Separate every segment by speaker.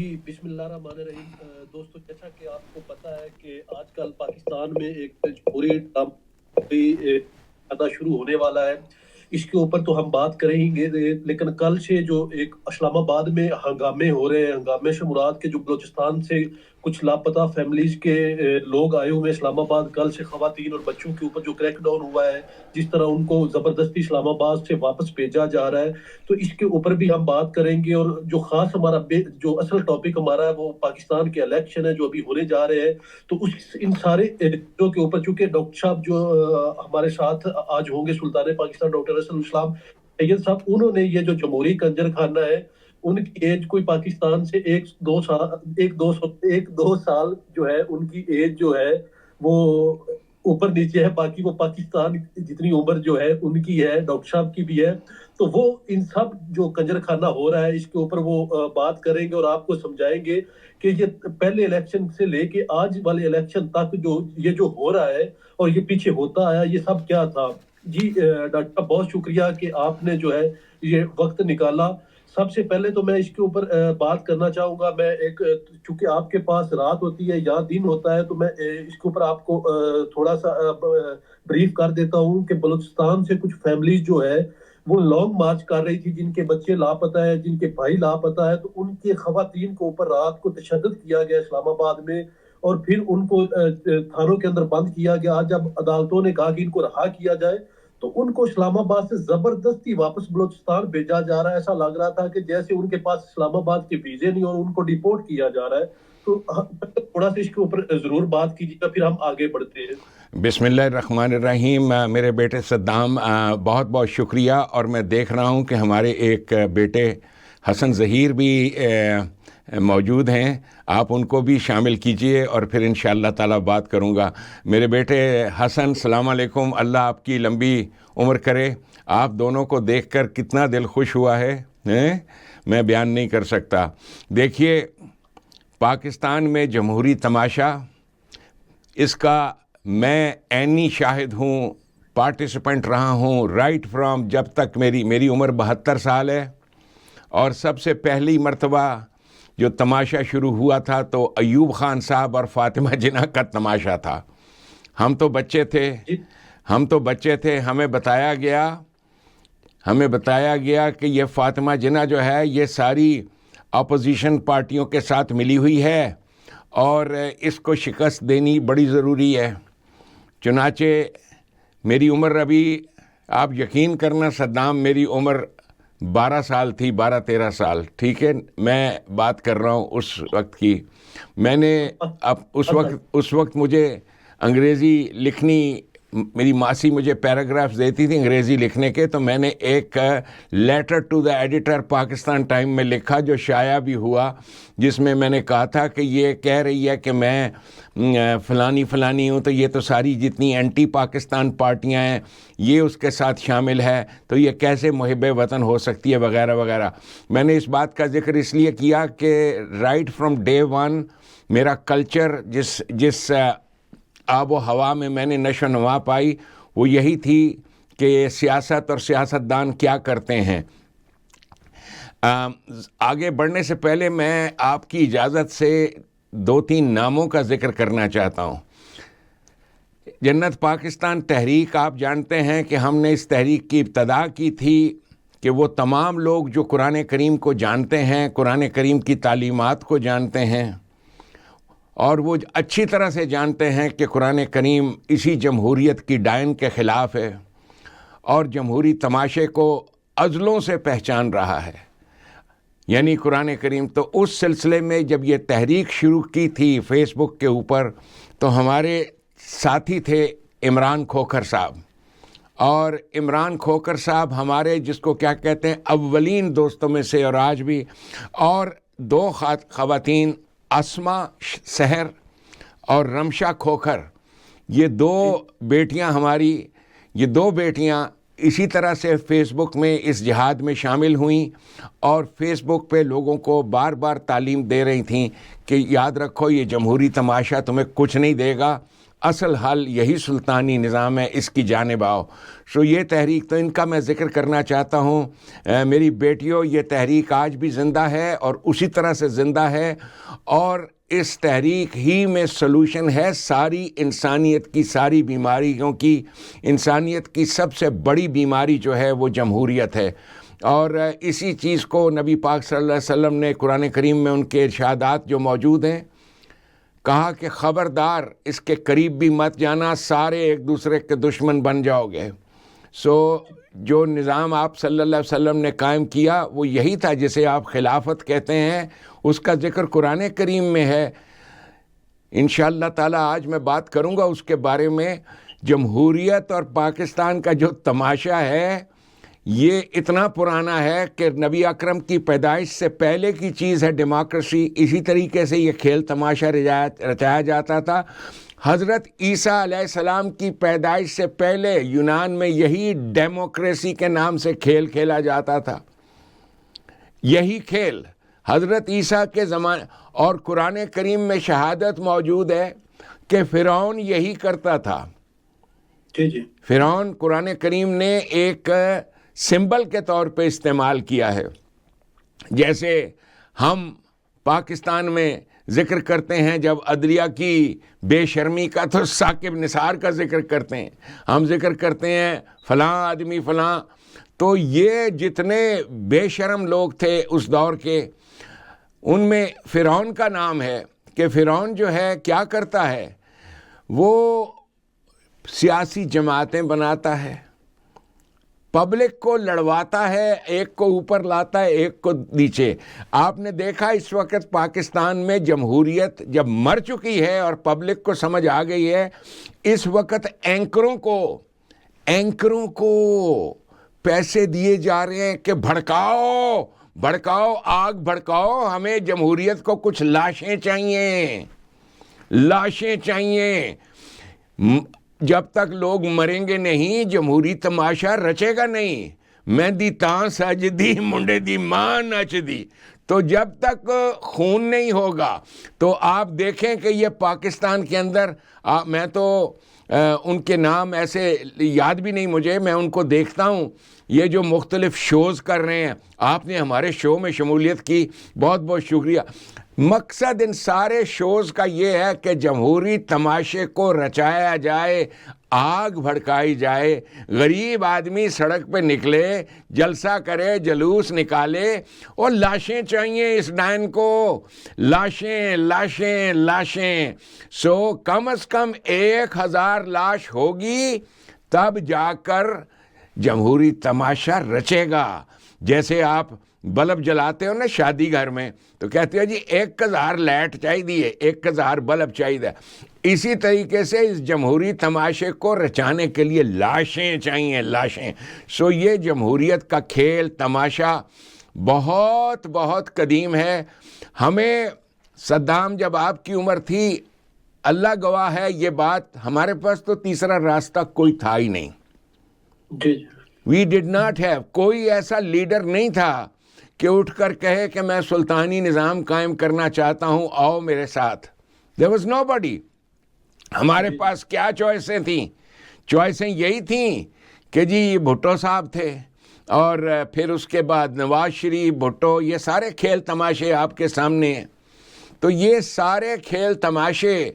Speaker 1: بسم اللہ الرحمن الرحیم دوستو، جیسا کہ آپ کو پتہ ہے کہ آج کل پاکستان میں ایک جمہوری ڈرامہ شروع ہونے والا ہے. اس کے اوپر تو ہم بات کریں گے، لیکن کل سے جو ایک اسلام آباد میں ہنگامے ہو رہے ہیں، ہنگامے سے مراد کے جو بلوچستان سے کچھ لاپتہ فیملیز کے لوگ آئے ہوئے اسلام آباد. کل سے خواتین اور بچوں کے اوپر جو کریک ڈاؤن ہوا ہے، جس طرح ان کو زبردستی اسلام آباد سے واپس بھیجا جا رہا ہے، تو اس کے اوپر بھی ہم بات کریں گے. اور جو خاص ہمارا جو اصل ٹاپک ہمارا ہے وہ پاکستان کے الیکشن ہے جو ابھی ہونے جا رہے ہیں. تو ان سارے چیزوں کے اوپر چونکہ ڈاکٹر صاحب جو ہمارے ساتھ آج ہوں گے، سلطان پاکستان ڈاکٹر اسد الاسلام سید صاحب، انہوں نے یہ جو جمہوری کنجر خانہ ہے، ان کی ایج کوئی پاکستان سے ایک دو سال جو ہے ان کی ایج جو ہے وہ اوپر نیچے ہے. باقی وہ پاکستان جتنی عمر جو ہے ان کی ہے، ڈاکٹر صاحب کی بھی ہے. تو وہ ان سب جو کنجر خانہ ہو رہا ہے اس کے اوپر وہ بات کریں گے اور آپ کو سمجھائیں گے کہ یہ پہلے الیکشن سے لے کے آج والے الیکشن تک یہ جو ہو رہا ہے اور یہ پیچھے ہوتا آیا، یہ سب کیا تھا. جی ڈاکٹر صاحب، بہت شکریہ کہ آپ نے جو ہے یہ وقت نکالا. سب سے پہلے تو میں اس کے اوپر بات کرنا چاہوں گا. میں چونکہ آپ کے پاس رات ہوتی ہے یا دن ہوتا ہے، تو میں اس کے اوپر آپ کو تھوڑا سا بریف کر دیتا ہوں کہ بلوچستان سے کچھ فیملیز جو ہے وہ لانگ مارچ کر رہی تھی، جن کے بچے لاپتہ ہیں، جن کے بھائی لاپتہ ہے. تو ان کے خواتین کو اوپر رات کو تشدد کیا گیا اسلام آباد میں، اور پھر ان کو تھانوں کے اندر بند کیا گیا. آج جب عدالتوں نے کہا کہ ان کو رہا کیا جائے، تو ان کو اسلام آباد سے زبردستی واپس بلوچستان بھیجا جا رہا ہے. ایسا لگ رہا تھا کہ جیسے ان کے پاس اسلام آباد کے ویزے نہیں اور ان کو ڈیپورٹ کیا جا رہا ہے. تو تھوڑا سا اس کے اوپر ضرور بات کیجیے گا، پھر ہم آگے بڑھتے ہیں.
Speaker 2: بسم اللہ الرحمن الرحیم. میرے بیٹے صدام، بہت بہت شکریہ. اور میں دیکھ رہا ہوں کہ ہمارے ایک بیٹے حسن ظہیر بھی موجود ہیں. آپ ان کو بھی شامل کیجئے اور پھر انشاءاللہ تعالی بات کروں گا. میرے بیٹے حسن، السلام علیکم. اللہ آپ کی لمبی عمر کرے. آپ دونوں کو دیکھ کر کتنا دل خوش ہوا ہے، میں بیان نہیں کر سکتا. دیکھیے، پاکستان میں جمہوری تماشا، اس کا میں عینی شاہد ہوں، پارٹیسپینٹ رہا ہوں رائٹ فرام جب تک میری عمر 72 سال ہے. اور سب سے پہلی مرتبہ جو تماشا شروع ہوا تھا تو ایوب خان صاحب اور فاطمہ جناح کا تماشا تھا. ہم تو بچے تھے. ہمیں بتایا گیا کہ یہ فاطمہ جناح جو ہے یہ ساری اپوزیشن پارٹیوں کے ساتھ ملی ہوئی ہے اور اس کو شکست دینی بڑی ضروری ہے. چنانچہ میری عمر ابھی، آپ یقین کرنا صدام، میری عمر 12 سال تھی، 12-13 سال. ٹھیک ہے، میں بات کر رہا ہوں اس وقت کی. میں نے اس وقت مجھے انگریزی لکھنی، میری ماسی مجھے پیراگرافز دیتی تھی انگریزی لکھنے کے، تو میں نے ایک letter to the editor Pakistan Times میں لکھا جو شائع بھی ہوا، جس میں میں نے کہا تھا کہ یہ کہہ رہی ہے کہ میں فلانی ہوں، تو یہ تو ساری جتنی اینٹی پاکستان پارٹیاں ہیں یہ اس کے ساتھ شامل ہے، تو یہ کیسے محب وطن ہو سکتی ہے، وغیرہ وغیرہ. میں نے اس بات کا ذکر اس لیے کیا کہ رائٹ فرام ڈے ون میرا کلچر، جس آب و ہوا میں نے نشو و نما پائی، وہ یہی تھی کہ سیاست اور سیاستدان کیا کرتے ہیں. آگے بڑھنے سے پہلے میں آپ کی اجازت سے 2-3 ناموں کا ذکر کرنا چاہتا ہوں. جنت پاکستان تحریک، آپ جانتے ہیں کہ ہم نے اس تحریک کی ابتدا کی تھی کہ وہ تمام لوگ جو قرآن کریم کو جانتے ہیں، قرآن کریم کی تعلیمات کو جانتے ہیں، اور وہ اچھی طرح سے جانتے ہیں کہ قرآن کریم اسی جمہوریت کی ڈائن کے خلاف ہے اور جمہوری تماشے کو عضلوں سے پہچان رہا ہے، یعنی قرآن کریم. تو اس سلسلے میں جب یہ تحریک شروع کی تھی فیس بک کے اوپر، تو ہمارے ساتھی تھے عمران کھوکھر صاحب. اور عمران کھوکھر صاحب ہمارے جس کو کیا کہتے ہیں اولین دوستوں میں سے، اور آج بھی. اور 2 خواتین، اسما سحر اور رمشا کھوکھر، یہ 2 بیٹیاں ہماری، یہ 2 بیٹیاں اسی طرح سے فیس بک میں اس جہاد میں شامل ہوئیں اور فیس بک پہ لوگوں کو بار بار تعلیم دے رہی تھیں کہ یاد رکھو یہ جمہوری تماشا تمہیں کچھ نہیں دے گا، اصل حل یہی سلطانی نظام ہے، اس کی جانب آؤ. سو یہ تحریک تو ان کا میں ذکر کرنا چاہتا ہوں. میری بیٹیوں، یہ تحریک آج بھی زندہ ہے اور اسی طرح سے زندہ ہے، اور اس تحریک ہی میں سلوشن ہے ساری انسانیت کی ساری بیماریوں کی. انسانیت کی سب سے بڑی بیماری جو ہے وہ جمہوریت ہے، اور اسی چیز کو نبی پاک صلی اللہ علیہ وسلم نے قرآن کریم میں ان کے ارشادات جو موجود ہیں کہا کہ خبردار اس کے قریب بھی مت جانا، سارے ایک دوسرے کے دشمن بن جاؤ گے. سو جو نظام آپ صلی اللہ علیہ وسلم نے قائم کیا وہ یہی تھا جسے آپ خلافت کہتے ہیں، اس کا ذکر قرآن کریم میں ہے. انشاءاللہ تعالی آج میں بات کروں گا اس کے بارے میں. جمہوریت اور پاکستان کا جو تماشا ہے یہ اتنا پرانا ہے کہ نبی اکرم کی پیدائش سے پہلے کی چیز ہے ڈیموکریسی. اسی طریقے سے یہ کھیل تماشا رچایا جاتا تھا. حضرت عیسیٰ علیہ السلام کی پیدائش سے پہلے یونان میں یہی ڈیموکریسی کے نام سے کھیل کھیلا جاتا تھا. یہی کھیل حضرت عیسیٰ کے زمانے، اور قرآن کریم میں شہادت موجود ہے کہ فرعون یہی کرتا تھا.
Speaker 1: جی
Speaker 2: فرعون قرآن کریم نے ایک سمبل کے طور پہ استعمال کیا ہے. جیسے ہم پاکستان میں ذکر کرتے ہیں جب عدلیہ کی بے شرمی کا تو ثاقب نثار کا ذکر کرتے ہیں، ہم ذکر کرتے ہیں فلاں آدمی فلاں. تو یہ جتنے بے شرم لوگ تھے اس دور کے، ان میں فرعون کا نام ہے کہ فرعون جو ہے کیا کرتا ہے، وہ سیاسی جماعتیں بناتا ہے، پبلک کو لڑواتا ہے، ایک کو اوپر لاتا ہے ایک کو نیچے. آپ نے دیکھا اس وقت پاکستان میں جمہوریت جب مر چکی ہے اور پبلک کو سمجھ آ گئی ہے، اس وقت اینکروں کو پیسے دیے جا رہے ہیں کہ بھڑکاؤ آگ بھڑکاؤ، ہمیں جمہوریت کو کچھ لاشیں چاہیے. جب تک لوگ مریں گے نہیں جمہوری تماشا رچے گا نہیں. مہندی تاں سجدی منڈے دی ماں نچ دی. تو جب تک خون نہیں ہوگا تو آپ دیکھیں کہ یہ پاکستان کے اندر میں تو ان کے نام ایسے یاد بھی نہیں مجھے، میں ان کو دیکھتا ہوں یہ جو مختلف شوز کر رہے ہیں. آپ نے ہمارے شو میں شمولیت کی، بہت بہت شکریہ. مقصد ان سارے شوز کا یہ ہے کہ جمہوری تماشے کو رچایا جائے، آگ بھڑکائی جائے، غریب آدمی سڑک پہ نکلے، جلسہ کرے، جلوس نکالے، اور لاشیں چاہیے اس ڈائن کو، لاشیں. سو کم از کم 1000 لاش ہوگی تب جا کر جمہوری تماشا رچے گا. جیسے آپ بلب جلاتے ہو نا شادی گھر میں تو کہتے ہو جی 1000 لائٹ چاہیے، 1000 بلب چاہیے. اسی طریقے سے اس جمہوری تماشے کو رچانے کے لیے لاشیں چاہیے. سو یہ جمہوریت کا کھیل تماشا بہت بہت قدیم ہے. ہمیں صدام جب آپ کی عمر تھی، اللہ گواہ ہے یہ بات، ہمارے پاس تو تیسرا راستہ کوئی تھا ہی نہیں. We did not have، کوئی ایسا لیڈر نہیں تھا کہ اٹھ کر کہے کہ میں سلطانی نظام قائم کرنا چاہتا ہوں، آؤ میرے ساتھ. There was nobody. ہمارے پاس کیا چوائسیں تھیں؟ چوائسیں یہی تھیں کہ جی بھٹو صاحب تھے، اور پھر اس کے بعد نواز شریف، بھٹو، یہ سارے کھیل تماشے آپ کے سامنے ہیں. تو یہ سارے کھیل تماشے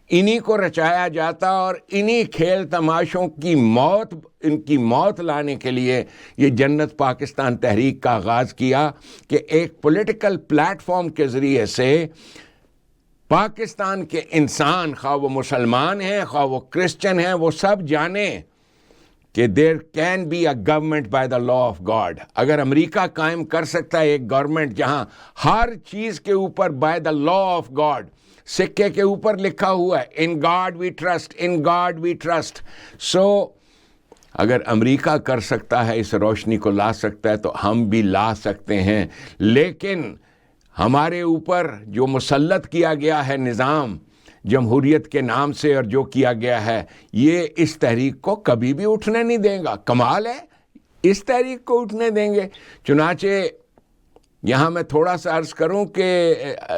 Speaker 2: انہی کو رچایا جاتا، اور انہی کھیل تماشوں کی ان کی موت لانے کے لیے یہ جنت پاکستان تحریک کا آغاز کیا کہ ایک پولیٹیکل پلیٹ فارم کے ذریعے سے پاکستان کے انسان، خواہ وہ مسلمان ہیں خواہ وہ کرسچن ہیں، وہ سب جانیں کہ there can be a government by the law of God. اگر امریکہ قائم کر سکتا ہے ایک گورنمنٹ جہاں ہر چیز کے اوپر by the law of God، سکے کے اوپر لکھا ہوا ہے in God we trust, in God we trust. So اگر امریکہ کر سکتا ہے، اس روشنی کو لا سکتا ہے، تو ہم بھی لا سکتے ہیں. لیکن ہمارے اوپر جو مسلط کیا گیا ہے نظام جمہوریت کے نام سے، اور جو کیا گیا ہے، یہ اس تحریک کو کبھی بھی اٹھنے نہیں دیں گا. کمال ہے، اس تحریک کو اٹھنے دیں گے. چنانچہ یہاں میں تھوڑا سا عرض کروں کہ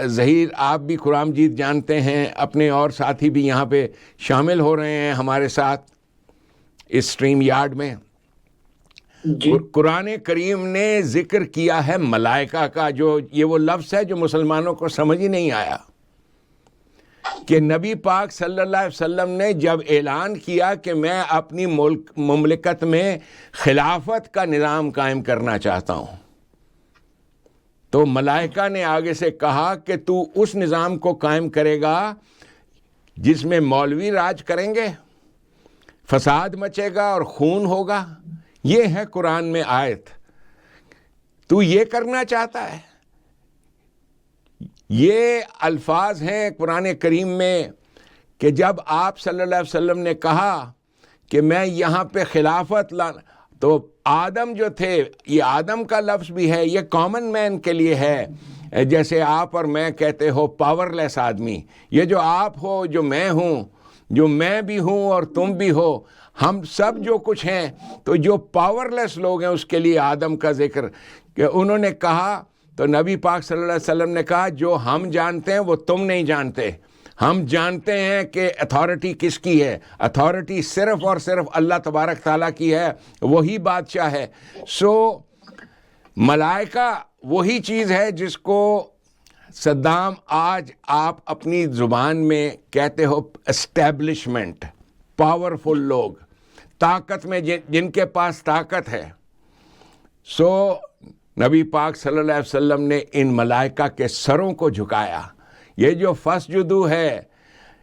Speaker 2: ظہیر آپ بھی قرآن مجید جانتے ہیں، اپنے اور ساتھی بھی یہاں پہ شامل ہو رہے ہیں ہمارے ساتھ اس اسٹریم یارڈ میں.
Speaker 1: جی
Speaker 2: قرآن کریم نے ذکر کیا ہے ملائکہ کا، جو یہ وہ لفظ ہے جو مسلمانوں کو سمجھ ہی نہیں آیا، کہ نبی پاک صلی اللہ علیہ وسلم نے جب اعلان کیا کہ میں اپنی مملکت میں خلافت کا نظام قائم کرنا چاہتا ہوں، تو ملائکہ نے آگے سے کہا کہ تو اس نظام کو قائم کرے گا جس میں مولوی راج کریں گے، فساد مچے گا اور خون ہوگا. یہ ہے قرآن میں آیت. تو یہ کرنا چاہتا ہے؟ یہ الفاظ ہیں قرآن کریم میں کہ جب آپ صلی اللہ علیہ وسلم نے کہا کہ میں یہاں پہ خلافت تو آدم جو تھے، یہ آدم کا لفظ بھی ہے، یہ کامن مین کے لیے ہے. جیسے آپ اور میں کہتے ہو پاور لیس آدمی، یہ جو آپ ہو، جو میں ہوں، جو میں بھی ہوں اور تم بھی ہو، ہم سب جو کچھ ہیں، تو جو پاور لیس لوگ ہیں اس کے لیے آدم کا ذکر کہ انہوں نے کہا. تو نبی پاک صلی اللہ علیہ وسلم نے کہا جو ہم جانتے ہیں وہ تم نہیں جانتے. ہم جانتے ہیں کہ اتھارٹی کس کی ہے. اتھارٹی صرف اور صرف اللہ تبارک تعالیٰ کی ہے، وہی بادشاہ ہے. سو ملائکہ وہی چیز ہے جس کو صدام آج آپ اپنی زبان میں کہتے ہو اسٹیبلشمنٹ، پاورفل لوگ، طاقت میں جن کے پاس طاقت ہے. سو نبی پاک صلی اللہ علیہ وسلم نے ان ملائکہ کے سروں کو جھکایا. یہ جو فسجدو ہے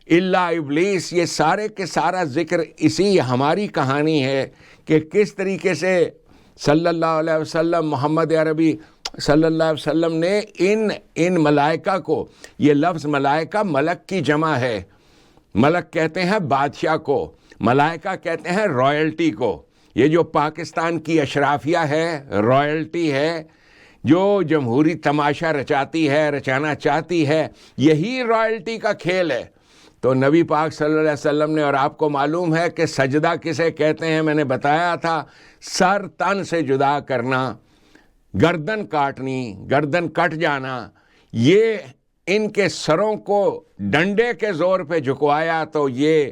Speaker 2: الا ابلیس، یہ سارے کے سارا ذکر اسی ہماری کہانی ہے کہ کس طریقے سے صلی اللہ علیہ وسلم، محمد عربی صلی اللہ علیہ وسلم نے ان ملائکہ کو، یہ لفظ ملائکہ ملک کی جمع ہے. ملک کہتے ہیں بادشاہ کو، ملائکہ کہتے ہیں رائلٹی کو. یہ جو پاکستان کی اشرافیہ ہے، رائلٹی ہے، جو جمہوری تماشا رچانا چاہتی ہے، یہی رائلٹی کا کھیل ہے. تو نبی پاک صلی اللہ علیہ وسلم نے، اور آپ کو معلوم ہے کہ سجدہ کسے کہتے ہیں، میں نے بتایا تھا، سر تن سے جدا کرنا، گردن کاٹنی، گردن کٹ جانا. یہ ان کے سروں کو ڈنڈے کے زور پہ جھکوایا تو یہ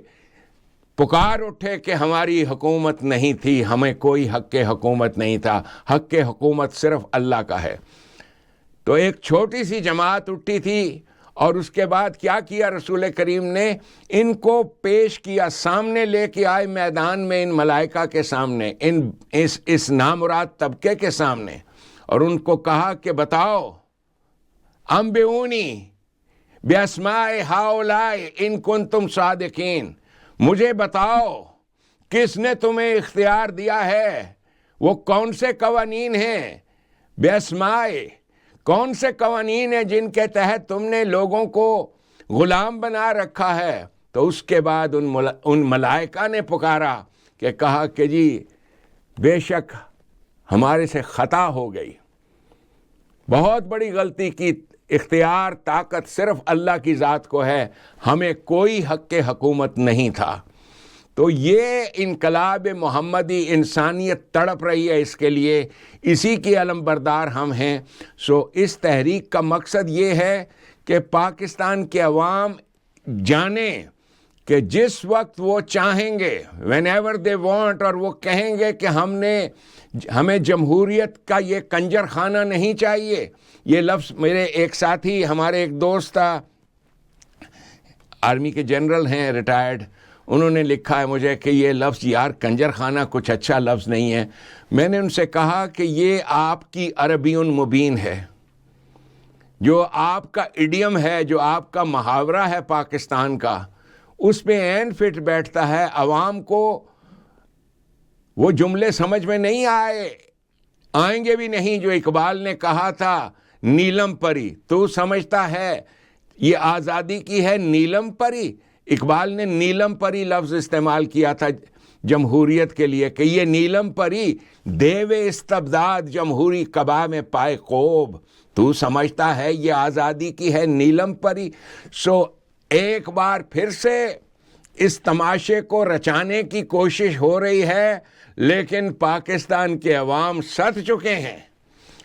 Speaker 2: پکار اٹھے کہ ہماری حکومت نہیں تھی، ہمیں کوئی حق حکومت نہیں تھا، حق حکومت صرف اللہ کا ہے. تو ایک چھوٹی سی جماعت اٹھی تھی، اور اس کے بعد کیا کیا رسول کریم نے؟ ان کو پیش کیا، سامنے لے کے آئے میدان میں، ان ملائکہ کے سامنے، اس نامراد طبقے کے سامنے، اور ان کو کہا کہ بتاؤ، انبئونی باسماء ہؤلاء ان کنتم صادقین، مجھے بتاؤ کس نے تمہیں اختیار دیا ہے، وہ کون سے قوانین ہیں، باسماء، کون سے قوانین ہیں جن کے تحت تم نے لوگوں کو غلام بنا رکھا ہے. تو اس کے بعد ان ملائکہ نے پکارا کہ کہا کہ جی بے شک ہمارے سے خطا ہو گئی، بہت بڑی غلطی کی، اختیار طاقت صرف اللہ کی ذات کو ہے، ہمیں کوئی حق حکومت نہیں تھا. تو یہ انقلاب محمدی، انسانیت تڑپ رہی ہے اس کے لیے، اسی کی علم بردار ہم ہیں. سو اس تحریک کا مقصد یہ ہے کہ پاکستان کے عوام جانیں کہ جس وقت وہ چاہیں گے، وین ایور دے وانٹ، اور وہ کہیں گے کہ ہمیں جمہوریت کا یہ کنجر خانہ نہیں چاہیے. یہ لفظ میرے ایک ساتھی، ہمارے ایک دوست تھا، آرمی کے جنرل ہیں، ریٹائرڈ، انہوں نے لکھا ہے مجھے کہ یہ لفظ یار کنجر خانہ کچھ اچھا لفظ نہیں ہے. میں نے ان سے کہا کہ یہ آپ کی عربی مبین ہے، جو آپ کا ایڈیم ہے، جو آپ کا محاورہ ہے پاکستان کا، اس پہ عین فٹ بیٹھتا ہے. عوام کو وہ جملے سمجھ میں نہیں آئیں گے بھی نہیں. جو اقبال نے کہا تھا نیلم پری، تو سمجھتا ہے یہ آزادی کی ہے نیلم پری. اقبال نے نیلم پری لفظ استعمال کیا تھا جمہوریت کے لیے کہ یہ نیلم پری دیو استبداد جمہوری قبا میں پائے خوب. تو سمجھتا ہے یہ آزادی کی ہے نیلم پری. سو ایک بار پھر سے اس تماشے کو رچانے کی کوشش ہو رہی ہے، لیکن پاکستان کے عوام ست چکے ہیں،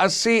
Speaker 2: 80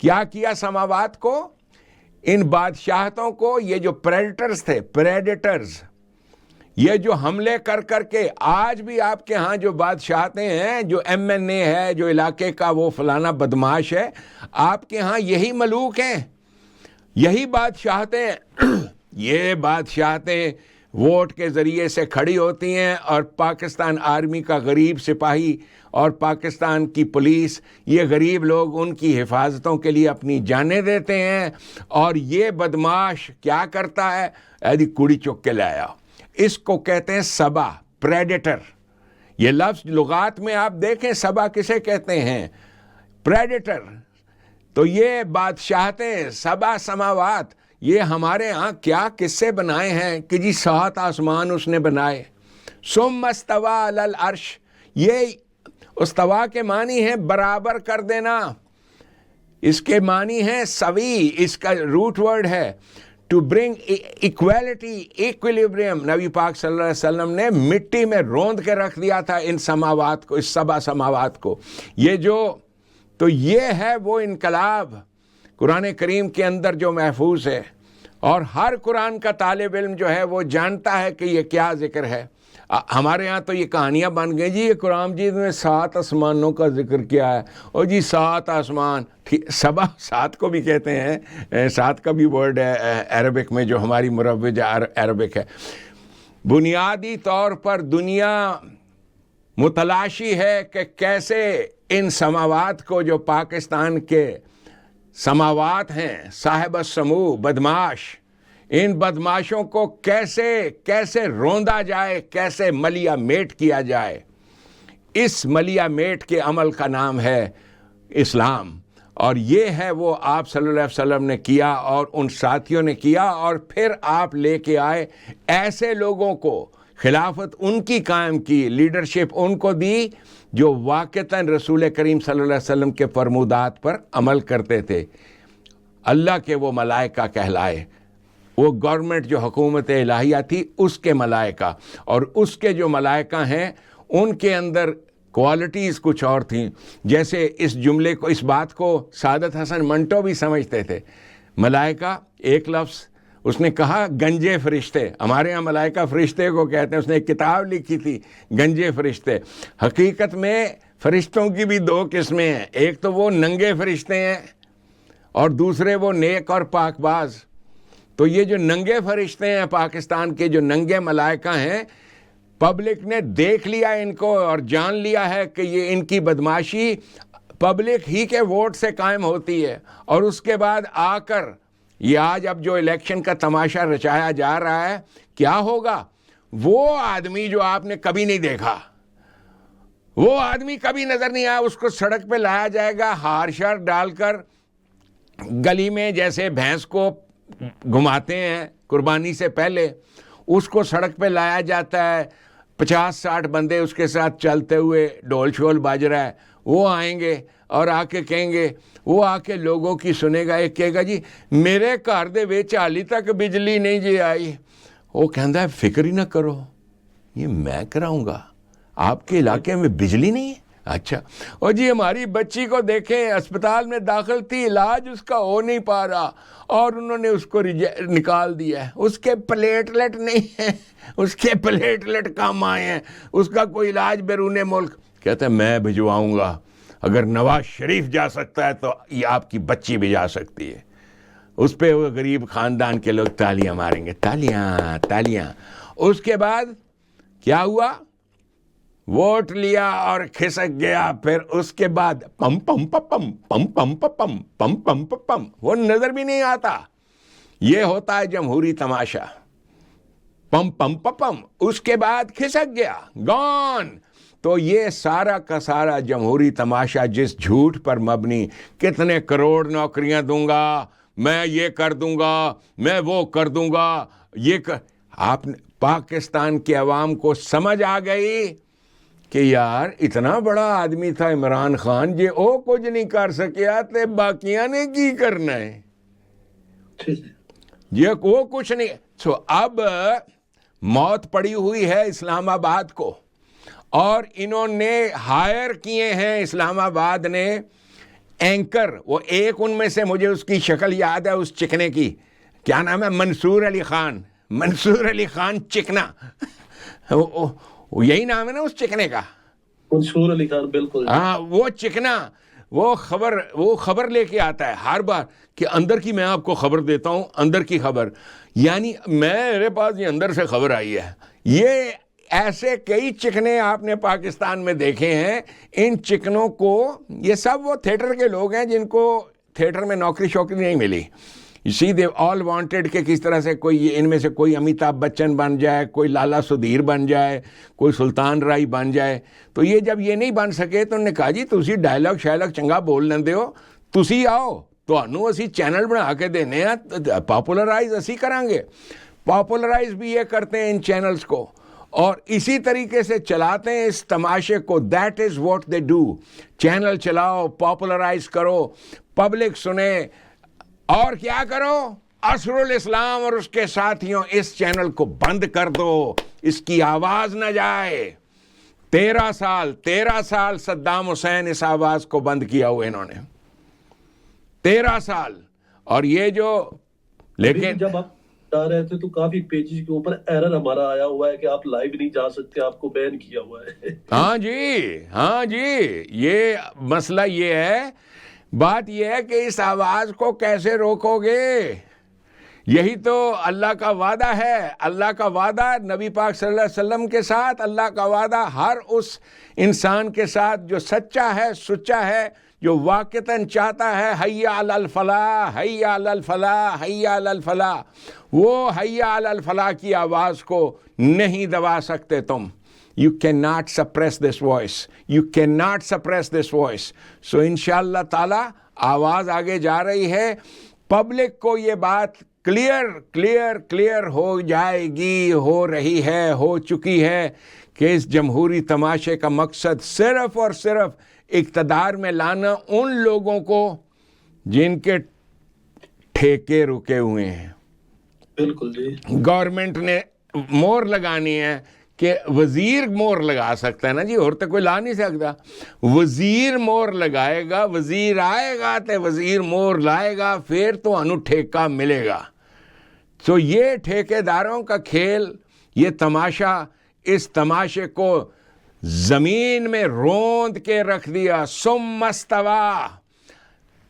Speaker 2: کیا کیا سماوات کو؟ ان بادشاہتوں کو، یہ جو پریڈیٹرز تھے، پریڈیٹرز، یہ جو حملے کر کر کے آج بھی آپ کے ہاں جو بادشاہتیں ہیں، جو ایم این اے ہے، جو علاقے کا وہ فلانا بدماش ہے، آپ کے ہاں یہی ملوک ہیں، یہی بادشاہتیں یہ بادشاہتیں ووٹ کے ذریعے سے کھڑی ہوتی ہیں، اور پاکستان آرمی کا غریب سپاہی اور پاکستان کی پولیس، یہ غریب لوگ ان کی حفاظتوں کے لیے اپنی جانیں دیتے ہیں. اور یہ بدماش کیا کرتا ہے؟ ایدی کوڑی چک کے لایا. اس کو کہتے ہیں سبا، پریڈیٹر. یہ لفظ لغات میں آپ دیکھیں سبا کسے کہتے ہیں؟ پریڈیٹر. تو یہ بادشاہتیں، سبا سماوات، یہ ہمارے ہاں کیا قصے بنائے ہیں کہ جی 7 آسمان اس نے بنائے. ثم استوى علی العرش، یہ استوا کے معنی ہے برابر کر دینا، اس کے معنی ہے سوی، اس کا روٹ ورڈ ہے ٹو برنگ ایکویلٹی، ایکویلیبریم. نبی پاک صلی اللہ علیہ وسلم نے مٹی میں روند کے رکھ دیا تھا ان سماوات کو، اس سبا سماوات کو. یہ جو تو یہ ہے وہ انقلاب قرآن کریم کے اندر جو محفوظ ہے، اور ہر قرآن کا طالب علم جو ہے وہ جانتا ہے کہ یہ کیا ذکر ہے. ہمارے ہاں تو یہ کہانیاں بن گئی جی، یہ قرآن مجید میں 7 آسمانوں کا ذکر کیا ہے، اور جی 7 آسمان، سبا 7 کو بھی کہتے ہیں، 7 کا بھی ورڈ ہے عربک میں جو ہماری مروج عربک ہے. بنیادی طور پر دنیا متلاشی ہے کہ کیسے ان سماوات کو، جو پاکستان کے سماوات ہیں، صاحب السمو، بدماش، ان بدماشوں کو کیسے روندا جائے، کیسے ملیا میٹ کیا جائے. اس ملیا میٹ کے عمل کا نام ہے اسلام، اور یہ ہے وہ آپ صلی اللہ علیہ وسلم نے کیا اور ان ساتھیوں نے کیا. اور پھر آپ لے کے آئے ایسے لوگوں کو، خلافت ان کی قائم کی، لیڈرشپ ان کو دی جو واقعتاً رسول کریم صلی اللہ علیہ وسلم کے فرمودات پر عمل کرتے تھے. اللہ کے وہ ملائکہ کہلائے، وہ گورنمنٹ جو حکومت الہیہ تھی اس کے ملائکہ. اور اس کے جو ملائکہ ہیں ان کے اندر کوالٹیز کچھ اور تھیں. جیسے اس جملے کو، اس بات کو سعادت حسن منٹو بھی سمجھتے تھے. ملائکہ ایک لفظ اس نے کہا گنجے فرشتے، ہمارے ہاں ملائکہ فرشتے کو کہتے ہیں. اس نے ایک کتاب لکھی تھی گنجے فرشتے. حقیقت میں فرشتوں کی بھی 2 قسمیں ہیں، ایک تو وہ ننگے فرشتے ہیں اور دوسرے وہ نیک اور پاک باز. تو یہ جو ننگے فرشتے ہیں پاکستان کے، جو ننگے ملائکہ ہیں، پبلک نے دیکھ لیا ان کو اور جان لیا ہے کہ یہ ان کی بدماشی پبلک ہی کے ووٹ سے قائم ہوتی ہے. اور اس کے بعد آ کر یہ آج اب جو الیکشن کا تماشا رچایا جا رہا ہے، کیا ہوگا؟ وہ آدمی جو آپ نے کبھی نہیں دیکھا، وہ آدمی کبھی نظر نہیں آیا، اس کو سڑک پہ لایا جائے گا ہار شار ڈال کر، گلی میں جیسے بھینس کو گھماتے ہیں قربانی سے پہلے، اس کو سڑک پہ لایا جاتا ہے. 50-60 بندے اس کے ساتھ چلتے ہوئے، ڈھول شول باج رہا ہے. وہ آئیں گے اور آ کے کہیں گے، وہ آ کے لوگوں کی سنے گا. ایک کہے گا جی میرے گھر دے وچ حالی تک بجلی نہیں جی آئی. وہ کہندا ہے فکر ہی نہ کرو، یہ میں کراؤں گا. آپ کے علاقے میں بجلی نہیں ہے؟ اچھا. اور جی ہماری بچی کو دیکھیں، اسپتال میں داخل تھی، علاج اس کا ہو نہیں پا رہا اور انہوں نے اس کو نکال دیا ہے، اس کے پلیٹلیٹ نہیں ہیں، اس کے پلیٹلیٹ کم آئے ہیں، اس کا کوئی علاج بیرون ملک. کہتا ہے میں بھجواؤں گا. اگر نواز شریف جا سکتا ہے تو یہ آپ کی بچی بھی جا سکتی ہے. اس پہ وہ غریب خاندان کے لوگ تالیاں ماریں گے، تالیاں تالیاں. اس کے بعد کیا ہوا؟ ووٹ لیا اور کھسک گیا. پھر اس کے بعد پم پم پم پم پم پم پم پم پم، وہ نظر بھی نہیں آتا. یہ ہوتا ہے جمہوری تماشا، پم پم پم. اس کے بعد کھسک گیا، گون. تو یہ سارا کا سارا جمہوری تماشا جس جھوٹ پر مبنی، کتنے کروڑ نوکریاں دوں گا، میں یہ کر دوں گا، میں وہ کر دوں گا، آپ پاکستان کے عوام کو سمجھ آ گئی کہ یار اتنا بڑا آدمی تھا عمران خان، جی او کچھ نہیں کر سکیا تے باقیاں نے کی کرنا ہے، یہ وہ کچھ نہیں. سو اب موت پڑی ہوئی ہے اسلام آباد کو، اور انہوں نے ہائر کیے ہیں اسلام آباد نے اینکر, وہ ایک ان میں سے مجھے اس کی شکل یاد ہے, اس چکنے کی, کیا نام ہے, منصور علی خان, منصور علی خان چکنا, یہی نام ہے نا اس چکنے کا,
Speaker 1: منصور علی خان, بالکل.
Speaker 2: ہاں وہ چکنا, وہ خبر لے کے آتا ہے ہر بار کہ اندر کی میں آپ کو خبر دیتا ہوں, اندر کی خبر, یعنی میرے پاس یہ اندر سے خبر آئی ہے. یہ ایسے کئی چکنے آپ نے پاکستان میں دیکھے ہیں. ان چکنوں کو, یہ سب وہ تھیٹر کے لوگ ہیں جن کو تھیٹر میں نوکری شوکری نہیں ملی. You see, they all wanted کہ کس طرح سے کوئی ان میں سے کوئی امیتابھ بچن بن جائے, کوئی لالا سدھیر بن جائے, کوئی سلطان رائی بن جائے. تو یہ جب یہ نہیں بن سکے تو انہوں نے کہا جی تسی ڈائلاگ شائلاگ چنگا بول لیندے ہو, تسی آؤ, تانوں اسی چینل بنا کے دینے ہیں, پاپولرائز اسی کریں گے. پاپولرائز بھی یہ کرتے ہیں ان چینلز کو, اور اسی طریقے سے چلاتے ہیں اس تماشے کو. That is what they do. Channel چلاؤ, پاپولرائز کرو, پبلک سنے, اور کیا کرو, اثر الاسلام اور اس کے ساتھیوں اس چینل کو بند کر دو, اس کی آواز نہ جائے. 13 سال صدام حسین اس آواز کو بند کیا ہوئے انہوں نے, 13 سال. اور یہ جو, لیکن
Speaker 1: جب آپ جا رہے تھے تو کافی پیجز کے اوپر ایرر ہمارا آیا ہوا ہے کہ آپ لائیو نہیں جا سکتے, آپ کو بین کیا ہوا ہے.
Speaker 2: ہاں جی, یہ مسئلہ یہ ہے. بات یہ ہے کہ اس آواز کو کیسے روکو گے؟ یہی تو اللہ کا وعدہ ہے. اللہ کا وعدہ نبی پاک صلی اللہ علیہ وسلم کے ساتھ, اللہ کا وعدہ ہر اس انسان کے ساتھ جو سچا ہے, سچا ہے, جو واقعتاً چاہتا ہے حی علی الفلاح, حی علی الفلاح, حی علی الفلاح. وہ حی علی الفلاح کی آواز کو نہیں دبا سکتے تم. You cannot suppress this voice. You cannot suppress this voice. So انشاءاللہ تعالی آواز آگے جا رہی ہے. پبلک کو یہ بات کلیئر ہو جائے گی, ہو رہی ہے, ہو چکی ہے کہ اس جمہوری تماشے کا مقصد صرف اور صرف اقتدار میں لانا ان لوگوں کو جن کے ٹھیکے رکے ہوئے ہیں.
Speaker 1: بالکل جی.
Speaker 2: گورنمنٹ نے مور لگانی ہے کہ وزیر مور لگا سکتا ہے نا جی, اور تو کوئی لا نہیں سکتا. وزیر مور لگائے گا, وزیر آئے گا تو وزیر مور لائے گا, پھر تو انو ٹھیکہ ملے گا. تو یہ ٹھیکے داروں کا کھیل, یہ تماشا, اس تماشے کو زمین میں روند کے رکھ دیا. ثم استویٰ,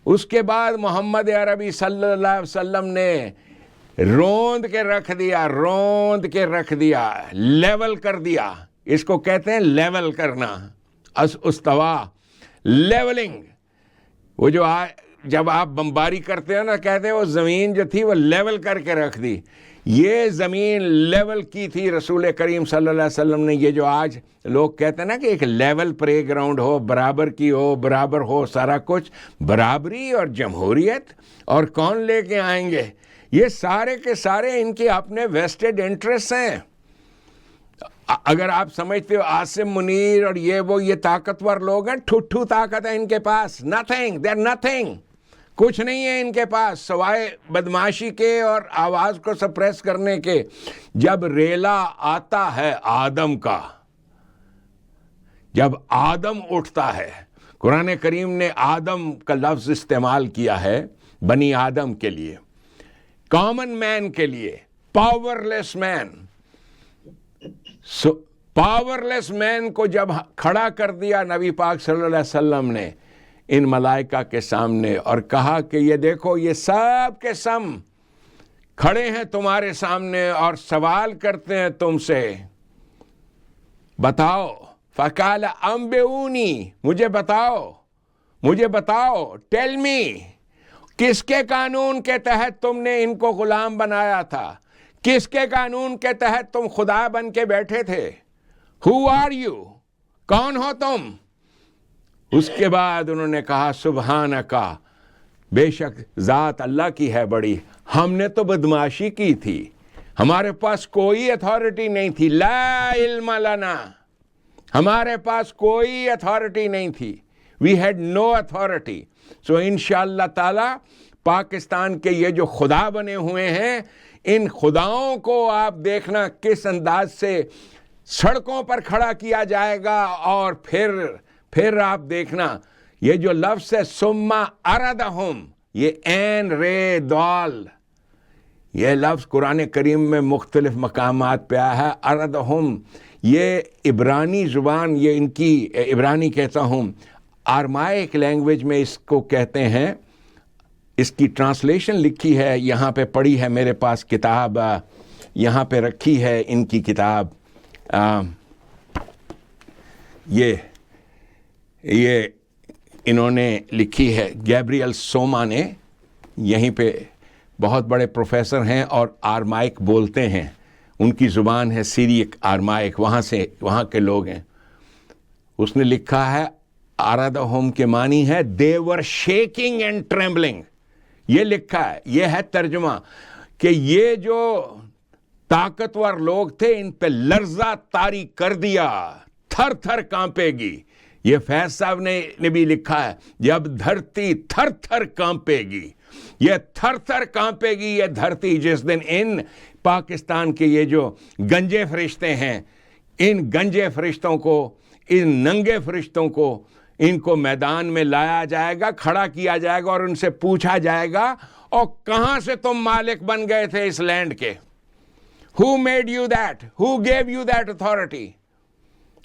Speaker 2: اس کے بعد محمد عربی صلی اللہ علیہ وسلم نے روند کے رکھ دیا, لیول کر دیا. اس کو کہتے ہیں لیول کرنا, استوا, لیولنگ. وہ جو جب آپ بمباری کرتے ہو نا, کہتے ہیں وہ زمین جو تھی وہ لیول کر کے رکھ دی. یہ زمین لیول کی تھی. رسول کریم صلی اللہ علیہ وسلم نے, یہ جو آج لوگ کہتے ہیں نا کہ ایک لیول پلے گراؤنڈ ہو, برابر کی ہو, برابر ہو سارا کچھ, برابری اور جمہوریت, اور کون لے کے آئیں گے؟ یہ سارے کے سارے ان کے اپنے ویسٹڈ انٹرسٹ ہیں. اگر آپ سمجھتے ہو عاصم منیر اور یہ طاقتور لوگ ہیں, ٹھٹھو طاقت ہے ان کے پاس. نتھنگ, دیر نتھنگ, کچھ نہیں ہے ان کے پاس سوائے بدماشی کے اور آواز کو سپریس کرنے کے. جب ریلا آتا ہے آدم کا, جب آدم اٹھتا ہے, قرآن کریم نے آدم کا لفظ استعمال کیا ہے بنی آدم کے لیے, کامن مین کے لیے, پاور لیس مین. پاور لیس مین کو جب کھڑا کر دیا نبی پاک صلی اللہ علیہ وسلم نے ان ملائکہ کے سامنے, اور کہا کہ یہ دیکھو یہ سب کے سم کھڑے ہیں تمہارے سامنے اور سوال کرتے ہیں تم سے, بتاؤ. فقال انبئونی, مجھے بتاؤ, ٹیل می, کس کے قانون کے تحت تم نے ان کو غلام بنایا تھا؟ کس کے قانون کے تحت تم خدا بن کے بیٹھے تھے؟ Who are you? کون ہو تم؟ اس کے بعد انہوں نے کہا سبحانکا, بے شک ذات اللہ کی ہے بڑی, ہم نے تو بدماشی کی تھی, ہمارے پاس کوئی اتھارٹی نہیں تھی. لا علم لنا, ہمارے پاس کوئی اتھارٹی نہیں تھی. We had no authority. So انشاءاللہ تعالی پاکستان کے یہ جو خدا بنے ہوئے ہیں, ان خداؤں کو آپ دیکھنا کس انداز سے سڑکوں پر کھڑا کیا جائے گا, اور پھر آپ دیکھنا یہ جو لفظ ہے ثم اردہم، یہ عین رے دال، یہ لفظ قرآن کریم میں مختلف مقامات پہ آیا ہے. اردہم یہ عبرانی زبان، یہ ان کی عبرانی کہتا ہوں، آرمائک لینگویج میں اس کو کہتے ہیں. اس کی ٹرانسلیشن لکھی ہے یہاں پہ، پڑھی ہے میرے پاس کتاب، یہاں پہ رکھی ہے ان کی کتاب، یہ انہوں نے لکھی ہے گیبریل سوما نے. یہیں پہ بہت بڑے پروفیسر ہیں اور آرمائک بولتے ہیں، ان کی زبان ہے سیریک آرمائک، وہاں کے لوگ ہیں. اس نے لکھا ہے اردہم کے معنی ہے they were shaking and trembling. یہ لکھا ہے، یہ ہے ترجمہ، کہ یہ جو طاقتور لوگ تھے ان پہ لرزہ طاری کر دیا، تھر تھر کانپے گی. یہ فیض صاحب نے بھی لکھا ہے جب دھرتی تھر تھر کانپے گی، یہ تھر تھر کانپے گی یہ دھرتی جس دن ان پاکستان کے یہ جو گنجے فرشتے ہیں، ان گنجے فرشتوں کو، ان ننگے فرشتوں کو، ان کو میدان میں لایا جائے گا، کھڑا کیا جائے گا اور ان سے پوچھا جائے گا اور کہاں سے تم مالک بن گئے تھے اس لینڈ کے؟ Who made you that? Who gave you that authority?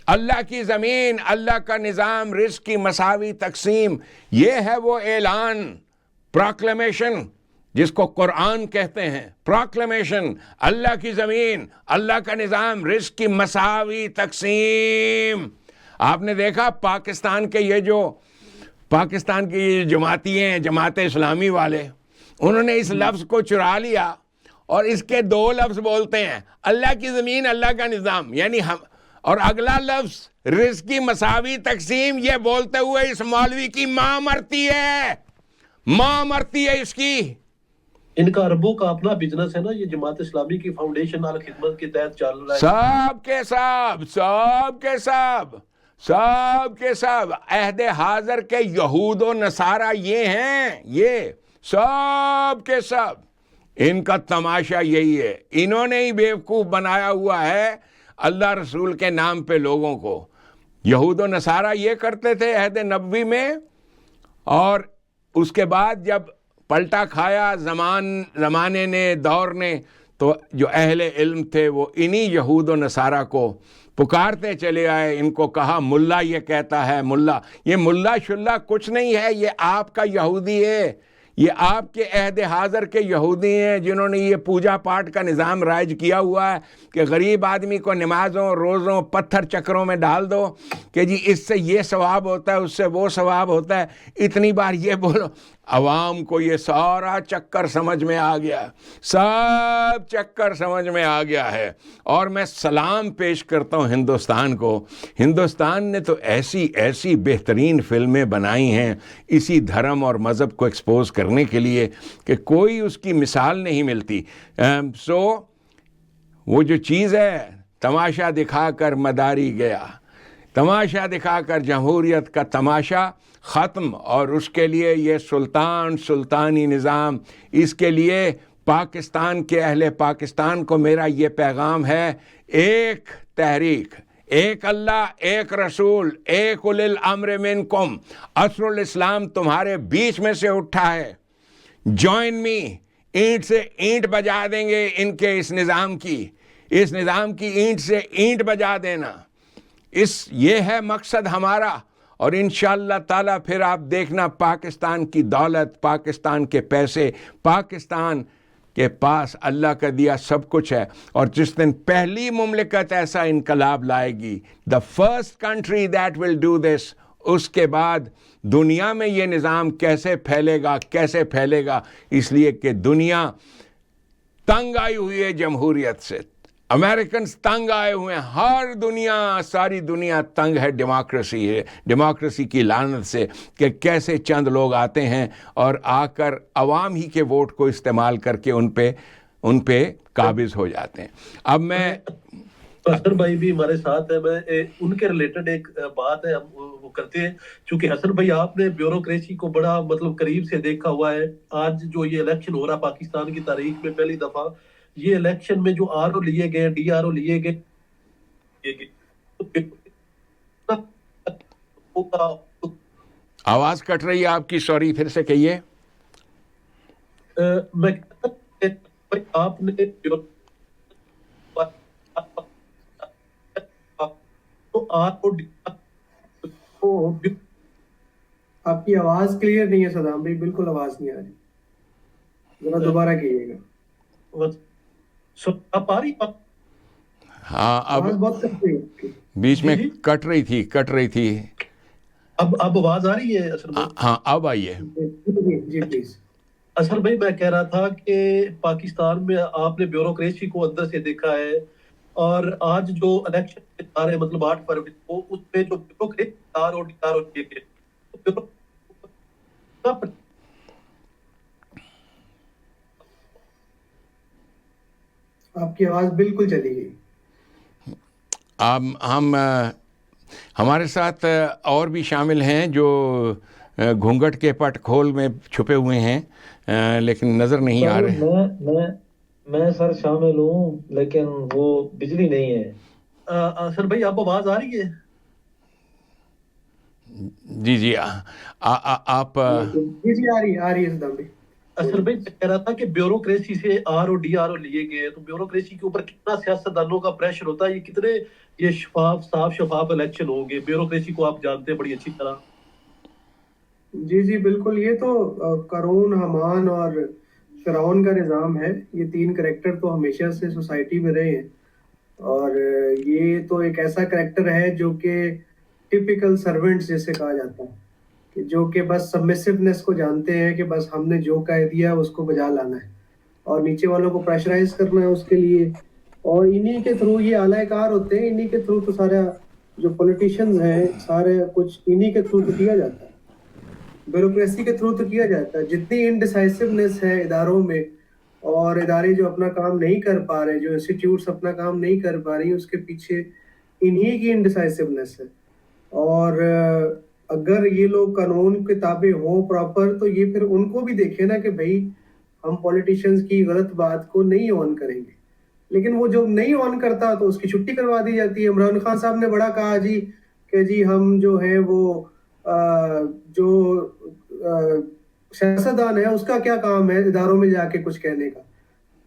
Speaker 2: اللہ کی زمین، اللہ کا نظام، رزق کی مساوی تقسیم، یہ ہے وہ اعلان، پروکلیمیشن جس کو قرآن کہتے ہیں. پروکلیمیشن، اللہ کی زمین، اللہ کا نظام، رزق کی مساوی تقسیم. آپ نے دیکھا پاکستان کے یہ جماعتی ہیں، جماعت اسلامی والے، انہوں نے اس لفظ کو چرا لیا اور اس کے 2 لفظ بولتے ہیں، اللہ کی زمین، اللہ کا نظام، یعنی ہم، اور اگلا لفظ رزق کی مساوی تقسیم، یہ بولتے ہوئے اس مولوی کی ماں مرتی ہے، ماں مرتی ہے اس کی.
Speaker 1: ان کا عربوں کا اپنا بزنس ہے نا، یہ جماعت اسلامی کی فاؤنڈیشن اور خدمت کے تحت چل رہا ہے. سب کے سب عہد حاضر کے یہود و نصارہ یہ ہیں، یہ سب کے سب، ان کا تماشا یہی ہے. انہوں نے ہی بیوقوف بنایا ہوا ہے اللہ رسول کے نام پہ لوگوں کو. یہود و نصارہ یہ کرتے تھے عہد نبوی میں، اور اس کے بعد جب پلٹا کھایا زمانے نے، دور نے، تو جو اہل علم تھے وہ انہی یہود و نصارہ کو پکارتے چلے آئے. ان کو کہا ملا یہ کہتا ہے، ملا، یہ ملا شلا کچھ نہیں ہے، یہ آپ کا یہودی ہے، یہ آپ کے عہد حاضر کے یہودی ہیں جنہوں نے یہ پوجا پاٹ کا نظام رائج کیا ہوا ہے کہ غریب آدمی کو نمازوں، روزوں، پتھر چکروں میں ڈال دو کہ جی اس سے یہ ثواب ہوتا ہے، اس سے وہ ثواب ہوتا ہے، اتنی بار یہ بولو. عوام کو یہ سارا چکر سمجھ میں آ گیا، سب چکر سمجھ میں آ گیا ہے. اور میں سلام پیش کرتا ہوں ہندوستان کو. ہندوستان نے تو ایسی بہترین فلمیں بنائی ہیں اسی دھرم اور مذہب کو ایکسپوز کرنے کے لیے کہ کوئی اس کی مثال نہیں ملتی. وہ جو چیز ہے، تماشا دکھا کر مداری گیا، تماشا دکھا کر جمہوریت کا تماشا ختم. اور اس کے لیے یہ سلطانی نظام، اس کے لیے پاکستان کے اہل پاکستان کو میرا یہ پیغام ہے، ایک تحریک، ایک اللہ، ایک رسول، ایک اولی الامر منکم. عصر الاسلام تمہارے بیچ میں سے اٹھا ہے. جوائن می، اینٹ سے اینٹ بجا دیں گے ان کے اس نظام کی اینٹ سے اینٹ بجا دینا. یہ ہے مقصد ہمارا. اور انشاءاللہ تعالی پھر آپ دیکھنا پاکستان کی دولت، پاکستان کے پیسے، پاکستان کے پاس اللہ کا دیا سب کچھ ہے. اور جس دن پہلی مملکت ایسا انقلاب لائے گی، the first country that will do this، اس کے بعد دنیا میں یہ نظام کیسے پھیلے گا. اس لیے کہ دنیا تنگ آئی ہوئی ہے جمہوریت سے، امریکنز تنگ آئے ہوئے ہیں، ہر دنیا، ساری دنیا تنگ ہے ڈیموکریسی کی لعنت سے، کہ کیسے چند لوگ آتے ہیں اور آ کر عوام ہی کے ووٹ کو استعمال کر کے ان پہ قابض ہو جاتے ہیں. اب میں حسن بھائی بھی ہمارے ساتھ ہے، میں ان کے ریلیٹڈ ایک بات ہے، ہم وہ کرتے ہیں. چونکہ حسن بھائی آپ نے بیوروکریسی کو بڑا قریب سے دیکھا ہوا ہے. آج جو یہ الیکشن ہو رہا پاکستان کی تاریخ میں پہلی دفعہ، یہ الیکشن میں جو آر او لیے گئے، ڈی آر او لیے گئے،
Speaker 2: آواز کٹ رہی ہے آپ کی, سوری, پھر سے کہیے.
Speaker 1: میں کہتا ہوں کہ بھائی آپ نے تو
Speaker 3: آپ کی آواز کلیئر نہیں ہے صدام بھائی, بالکل آواز نہیں آ رہی, ذرا دوبارہ کہیے گا.
Speaker 1: آپ آ رہی
Speaker 2: ہاں, اب
Speaker 3: آواز بہت کٹ رہی ہے.
Speaker 2: بیچ میں
Speaker 1: جی
Speaker 2: کٹ رہی تھی.
Speaker 1: اب آواز آ رہی ہے اصل میں؟
Speaker 2: ہاں, اب آئیے.
Speaker 3: جی پلیز.
Speaker 1: اصل بھائی میں کہہ رہا تھا کہ پاکستان میں آپ نے بیوروکریسی کو اندر سے دیکھا ہے, اور آج جو الیکشن آ رہے ہیں مطلب 8 فروری کو, اس میں جو بیوروکریسی اور ڈی آر کیے گئے,
Speaker 3: آپ کی آواز بالکل چلی گئی.
Speaker 2: ہم ہمارے ساتھ اور بھی شامل ہیں جو گھونگھٹ کے پٹ کھول میں چھپے ہوئے ہیں, لیکن نظر نہیں آ رہے.
Speaker 4: میں سر شامل ہوں, لیکن وہ بجلی نہیں ہے.
Speaker 1: سر بھائی آپ آواز آ رہی ہے؟
Speaker 2: جی آپ
Speaker 3: جی آ رہی ہے صدام بھائی.
Speaker 1: اصل بھائی میں کہہ رہا تھا کہ بیوروکریسی سے R O D R O لیے گئے, تو بیوروکریسی کے اوپر کتنا سیاستدانوں کا پریشر ہوتا ہے, یہ کتنے یہ صاف شفاف الیکشن ہوں گے. بیوروکریسی کو آپ جانتے ہیں بڑی اچھی طرح.
Speaker 3: جی بالکل, یہ تو قارون, حامان اور فرعون کا نظام ہے. یہ 3 کریکٹر تو ہمیشہ سے سوسائٹی میں رہے ہیں, اور یہ تو ایک ایسا کریکٹر ہے جو کہ ٹپیکل سرونٹس جیسے کہا جاتا ہے, کہ جو کہ بس سبمسیونیس کو جانتے ہیں کہ بس ہم نے جو کہہ دیا اس کو بجا لانا ہے, اور نیچے والوں کو پریشرائز کرنا ہے اس کے لیے. اور انہی کے تھرو یہ اعلی کار ہوتے ہیں, انہی کے تھرو تو سارا جو پولیٹیشنز ہیں سارے کچھ انہی کے تھرو تو کیا جاتا ہے, بیوروکریسی کے تھرو تو کیا جاتا ہے. جتنی انڈیسائسونیس ہے اداروں میں, اور ادارے جو اپنا کام نہیں کر پا رہے, جو انسٹیٹیوٹس اپنا کام نہیں کر پا رہی, اس کے پیچھے انہی کی انڈیسائسونیس ہے. اور اگر یہ لوگ قانون کے تابع ہوں پراپر, تو یہ پھر ان کو بھی دیکھے نا کہ بھائی ہم پولیٹیشنز کی غلط بات کو نہیں آن کریں گے, لیکن وہ جو نہیں آن کرتا تو اس کی چھٹی کروا دی جاتی ہے. عمران خان صاحب نے بڑا کہا جی کہ جی ہم جو ہیں وہ جو سیاستدان ہے اس کا کیا کام ہے اداروں میں جا کے کچھ کہنے کا,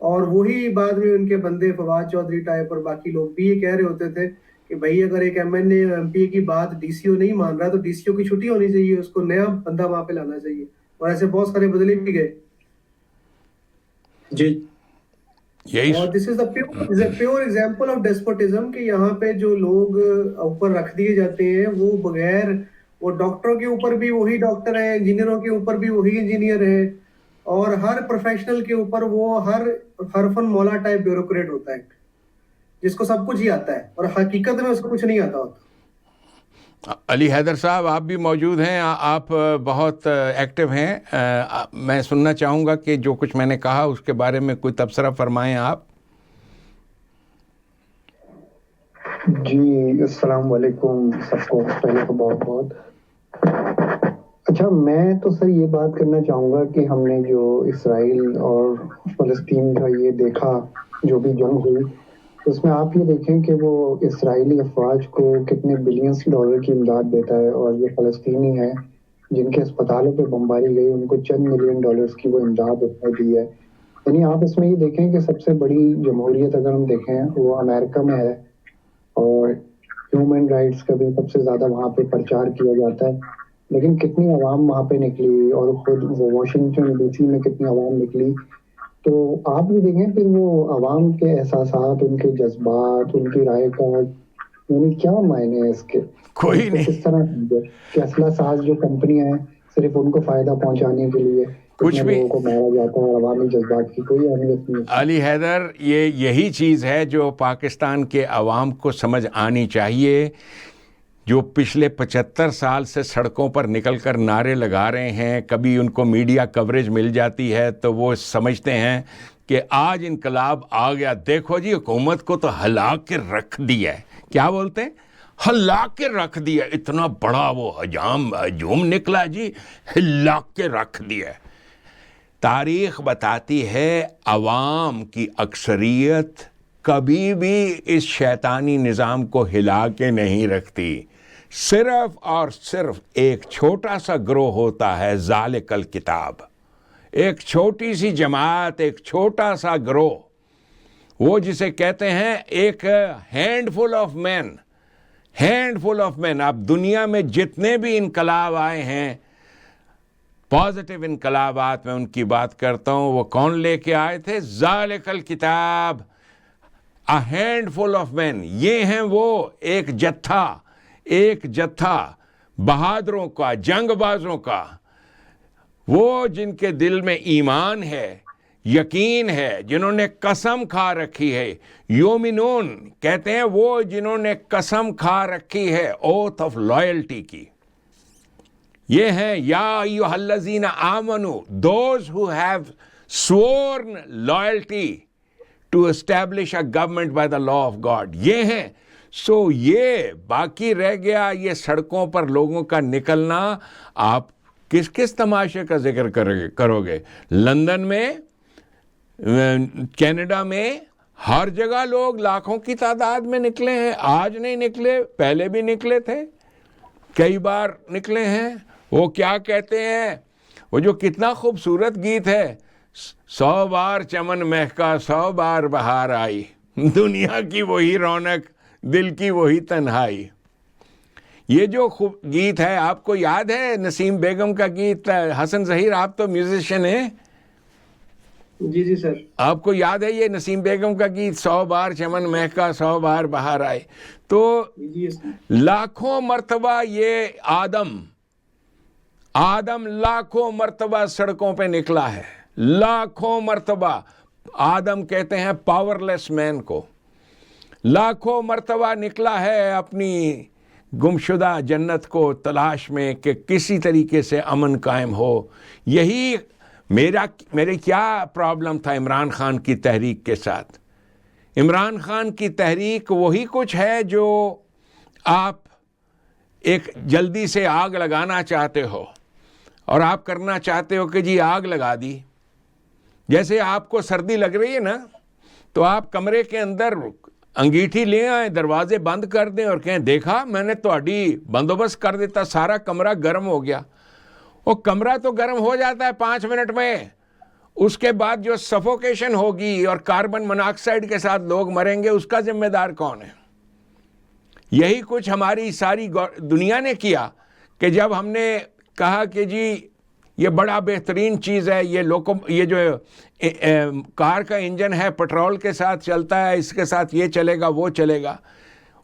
Speaker 3: اور وہی بعد میں ان کے بندے فواد چودھری ٹائپ اور باقی لوگ بھی یہ کہہ رہے ہوتے تھے کہ بھائی اگر ایک M N A M P کی بات ڈی سی او نہیں مان رہا تو ڈی سی او کی چھٹی ہونی چاہیے, اس کو نیا بندہ وہاں پہ لانا چاہیے, اور ایسے بہت سارے بدلے بھی گئے.
Speaker 1: جی
Speaker 3: اور دس is the pure example of ڈیسپوٹزم, کہ یہاں پہ جو لوگ اوپر رکھ دیے جاتے ہیں وہ بغیر, وہ ڈاکٹروں کے اوپر بھی وہی ڈاکٹر ہیں, انجینئروں کے اوپر بھی وہی انجینئر ہیں, اور ہر پروفیشنل کے اوپر وہ ہر حرفن مولا ٹائپ بیوروکریٹ ہوتا ہے جس کو سب کچھ ہی آتا ہے, اور حقیقت میں اس کو کچھ نہیں آتا ہوتا.
Speaker 2: علی حیدر صاحب آپ بھی موجود ہیں, آپ بہت ایکٹیو ہیں. میں سننا چاہوں گا کہ جو کچھ میں نے کہا اس کے بارے میں کوئی تبصرہ فرمائیں آپ.
Speaker 5: جی السلام علیکم سب کو, پہلے تو بہت بہت اچھا. میں تو سر یہ بات کرنا چاہوں گا کہ ہم نے جو اسرائیل اور فلسطین کا یہ دیکھا جو بھی جنگ ہوئی, اس میں آپ یہ دیکھیں کہ وہ اسرائیلی افواج کو کتنے بلینس ڈالر کی امداد دیتا ہے, اور یہ فلسطینی ہیں جن کے اسپتالوں پہ بمباری گئی ان کو چند ملین ڈالرز کی وہ امداد دی ہے. یعنی آپ اس میں یہ دیکھیں کہ سب سے بڑی جمہوریت اگر ہم دیکھیں وہ امریکہ میں ہے, اور ہیومن رائٹس کا بھی سب سے زیادہ وہاں پہ پرچار کیا جاتا ہے, لیکن کتنی عوام وہاں پہ نکلی, اور خود وہ واشنگٹن ڈی سی میں کتنی عوام نکلی. تو آپ بھی دیکھیں پھر وہ عوام کے احساسات, ان کے جذبات, ان کی رائے کا یعنی کیا معنی ہے اس کے,
Speaker 2: کوئی نہیں.
Speaker 5: کس طرح کہ اسلحہ ساز جو کمپنیاں ہیں صرف ان کو فائدہ پہنچانے کے لیے
Speaker 2: کچھ بھی
Speaker 5: لوگوں کو مارا جاتا ہے, عوامی جذبات کی کوئی اہمیت نہیں.
Speaker 2: علی حیدر, یہی چیز ہے جو پاکستان کے عوام کو سمجھ آنی چاہیے, جو پچھلے 75 سال سے سڑکوں پر نکل کر نعرے لگا رہے ہیں. کبھی ان کو میڈیا کوریج مل جاتی ہے تو وہ سمجھتے ہیں کہ آج انقلاب آ گیا, دیکھو جی حکومت کو تو ہلا کے رکھ دیا ہے. کیا بولتے ہیں؟ ہلا کے رکھ دیا, اتنا بڑا وہ ہجوم نکلا جی, ہلا کے رکھ دیا. تاریخ بتاتی ہے عوام کی اکثریت کبھی بھی اس شیطانی نظام کو ہلا کے نہیں رکھتی. صرف اور صرف ایک چھوٹا سا گروہ ہوتا ہے ذالک الکتاب، ایک چھوٹی سی جماعت، ایک چھوٹا سا گروہ، وہ جسے کہتے ہیں ایک handful of men. Handful of men. اب دنیا میں جتنے بھی انقلاب آئے ہیں، پازیٹیو انقلابات میں ان کی بات کرتا ہوں، وہ کون لے کے آئے تھے؟ ذالک الکتاب، a handful of men. یہ ہیں وہ ایک جتھا بہادروں کا، جنگ بازوں کا، وہ جن کے دل میں ایمان ہے، یقین ہے، جنہوں نے قسم کھا رکھی ہے. یومنون کہتے ہیں وہ جنہوں نے قسم کھا رکھی ہے اوتھ آف لائلٹی کی. یہ ہیں یا ایھا الذین آمنوا، those who have sovereign loyalty to establish a government by the law of God. یہ ہیں. سو یہ باقی رہ گیا یہ سڑکوں پر لوگوں کا نکلنا. آپ کس کس تماشے کا ذکر کرو گے؟ لندن میں، کینیڈا میں، ہر جگہ لوگ لاکھوں کی تعداد میں نکلے ہیں. آج نہیں نکلے، پہلے بھی نکلے تھے، کئی بار نکلے ہیں. وہ کیا کہتے ہیں، وہ جو کتنا خوبصورت گیت ہے، 100 بار چمن مہکا 100 بار بہار آئی، دنیا کی وہی رونق دل کی وہی تنہائی. یہ جو گیت ہے آپ کو یاد ہے؟ نسیم بیگم کا گیت. حسن ظہیر آپ تو میوزیشین ہیں،
Speaker 3: جی سر.
Speaker 2: آپ کو یاد ہے یہ نسیم بیگم کا گیت 100 بار چمن مہکا 100 بار بہار آئے؟ تو لاکھوں مرتبہ یہ آدم لاکھوں مرتبہ سڑکوں پہ نکلا ہے، لاکھوں مرتبہ. آدم کہتے ہیں پاور لیس مین کو. لاکھوں مرتبہ نکلا ہے اپنی گمشدہ جنت کو تلاش میں کہ کسی طریقے سے امن قائم ہو. یہی میرے کیا پرابلم تھا عمران خان کی تحریک کے ساتھ. عمران خان کی تحریک وہی کچھ ہے جو آپ ایک جلدی سے آگ لگانا چاہتے ہو، اور آپ کرنا چاہتے ہو کہ جی آگ لگا دی. جیسے آپ کو سردی لگ رہی ہے نا، تو آپ کمرے کے اندر انگیٹھی لے آئیں، دروازے بند کر دیں اور کہیں دیکھا میں نے تہاڈی بندوبست کر دیتا، سارا کمرہ گرم ہو گیا. وہ کمرہ تو گرم ہو جاتا ہے 5 منٹ میں، اس کے بعد جو سفوکیشن ہوگی اور کاربن مناکسائڈ کے ساتھ لوگ مریں گے، اس کا ذمہ دار کون ہے؟ یہی کچھ ہماری ساری دنیا نے کیا کہ جب ہم نے کہا کہ جی یہ بڑا بہترین چیز ہے، یہ جو کار کا انجن ہے پیٹرول کے ساتھ چلتا ہے، اس کے ساتھ یہ چلے گا وہ چلے گا.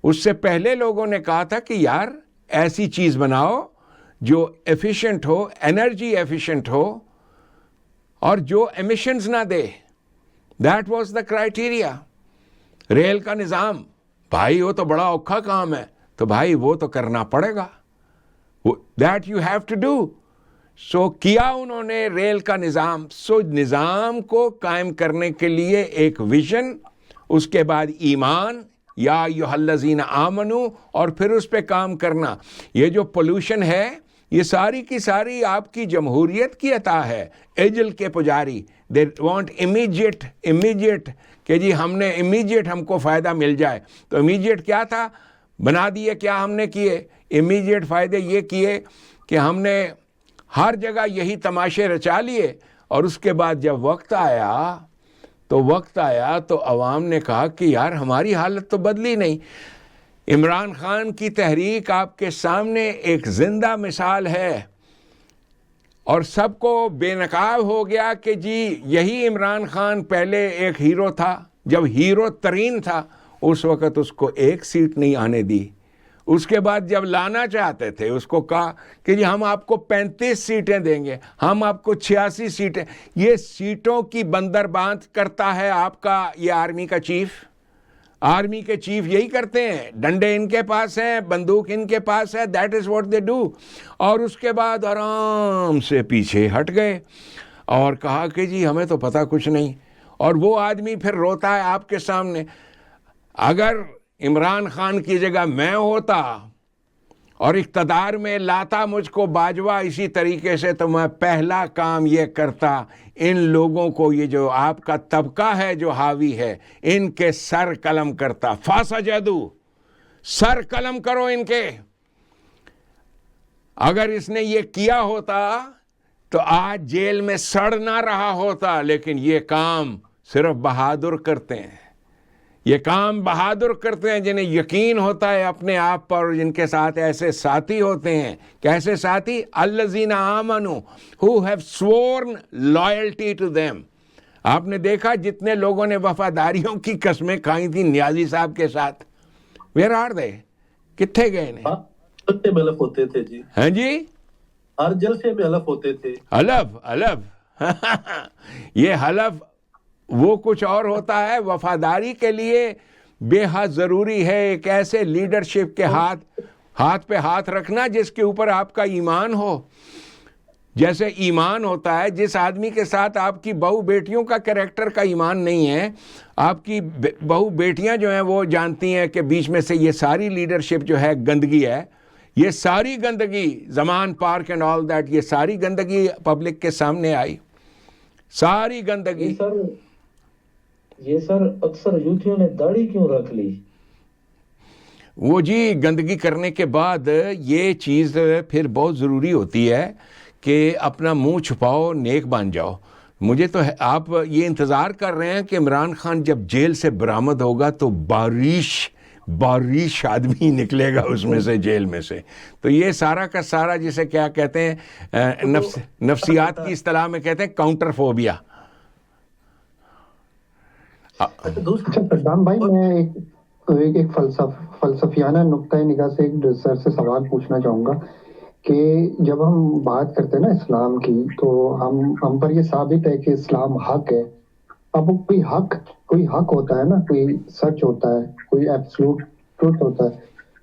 Speaker 2: اس سے پہلے لوگوں نے کہا تھا کہ یار ایسی چیز بناؤ جو ایفیشینٹ ہو، انرجی ایفیشینٹ ہو، اور جو ایمیشنز نہ دے. That was the criteria. Rail کا نظام، بھائی وہ تو بڑا اوکھا کام ہے، تو بھائی وہ تو کرنا پڑے گا، that you have to do. So کیا انہوں نے ریل کا نظام. سو نظام کو قائم کرنے کے لیے ایک ویژن، اس کے بعد ایمان، یا ایھا الذین آمنو، اور پھر اس پہ کام کرنا. یہ جو پولوشن ہے یہ ساری کی ساری آپ کی جمہوریت کی عطا ہے. اجل کے پجاری، دے وانٹ امیجیٹ کہ جی ہم نے امیجیٹ، ہم کو فائدہ مل جائے. تو امیجیٹ کیا تھا بنا دیے، کیا ہم نے کیے امیجیٹ فائدے؟ یہ کیے کہ ہم نے ہر جگہ یہی تماشے رچا لیے، اور اس کے بعد جب وقت آیا تو عوام نے کہا کہ یار ہماری حالت تو بدلی نہیں. عمران خان کی تحریک آپ کے سامنے ایک زندہ مثال ہے، اور سب کو بے نقاب ہو گیا کہ جی یہی عمران خان پہلے ایک ہیرو تھا. جب ہیرو ترین تھا اس وقت اس کو 1 سیٹ نہیں آنے دی. اس کے بعد جب لانا چاہتے تھے اس کو کہا کہ جی ہم آپ کو 35 سیٹیں دیں گے، ہم آپ کو 86 سیٹیں. یہ سیٹوں کی بندربانت کرتا ہے آپ کا یہ آرمی کا چیف. آرمی کے چیف یہی کرتے ہیں، ڈنڈے ان کے پاس ہیں، بندوق ان کے پاس ہے، that is what they do. اور اس کے بعد آرام سے پیچھے ہٹ گئے اور کہا کہ جی ہمیں تو پتہ کچھ نہیں. اور وہ آدمی پھر روتا ہے آپ کے سامنے. اگر عمران خان کی جگہ میں ہوتا اور اقتدار میں لاتا مجھ کو باجوہ اسی طریقے سے، تو میں پہلا کام یہ کرتا، ان لوگوں کو، یہ جو آپ کا طبقہ ہے جو حاوی ہے، ان کے سر قلم کرتا. فاسجدو، سر قلم کرو ان کے. اگر اس نے یہ کیا ہوتا تو آج جیل میں سڑ نہ رہا ہوتا، لیکن یہ کام صرف بہادر کرتے ہیں، یہ کام بہادر کرتے ہیں جنہیں یقین ہوتا ہے اپنے آپ پر، جن کے ساتھ ایسے ساتھی ہوتے ہیں. کیسے ساتھی؟ الذین آمنوا who have sworn loyalty to them. آپ نے دیکھا جتنے لوگوں نے وفاداریوں کی قسمیں کھائی تھیں نیازی صاحب کے ساتھ، where are they؟ کتنے گئے ہیں؟
Speaker 1: جلسے میں حلف ہوتے تھے جی.
Speaker 2: ہاں جی،
Speaker 1: ہر جلسے میں حلف ہوتے تھے.
Speaker 2: حلف یہ حلف وہ کچھ اور ہوتا ہے. وفاداری کے لیے بے حد ضروری ہے ایک ایسے لیڈرشپ کے ہاتھ پہ ہاتھ رکھنا جس کے اوپر آپ کا ایمان ہو. جیسے ایمان ہوتا ہے، جس آدمی کے ساتھ آپ کی بہو بیٹیوں کا کریکٹر کا ایمان نہیں ہے، آپ کی بہو بیٹیاں جو ہیں وہ جانتی ہیں کہ بیچ میں سے یہ ساری لیڈرشپ جو ہے گندگی ہے، یہ ساری گندگی زمان پارک اینڈ آل دیٹ، یہ ساری گندگی پبلک کے سامنے آئی، ساری گندگی.
Speaker 4: یہ سر اکثر یوتھیوں نے داڑھی کیوں رکھ لی؟
Speaker 2: وہ جی گندگی کرنے کے بعد یہ چیز پھر بہت ضروری ہوتی ہے کہ اپنا منہ چھپاؤ، نیک بن جاؤ. مجھے تو آپ یہ انتظار کر رہے ہیں کہ عمران خان جب جیل سے برآمد ہوگا تو باریش آدمی نکلے گا اس میں سے، جیل میں سے. تو یہ سارا کا سارا جسے کیا کہتے ہیں نفسیات کی اصطلاح میں کہتے ہیں کاؤنٹر فوبیا.
Speaker 5: اچھا صدام بھائی، میں ایک فلسفیانہ نقطۂ نگاہ سے ایک سر سے سوال پوچھنا چاہوں گا کہ جب ہم بات کرتے ہیں نا اسلام کی، تو ہم پر یہ ثابت ہے کہ اسلام حق ہے. اب کوئی حق ہوتا ہے نا، کوئی سچ ہوتا ہے، کوئی ایبسلوٹ ٹروتھ ہوتا ہے،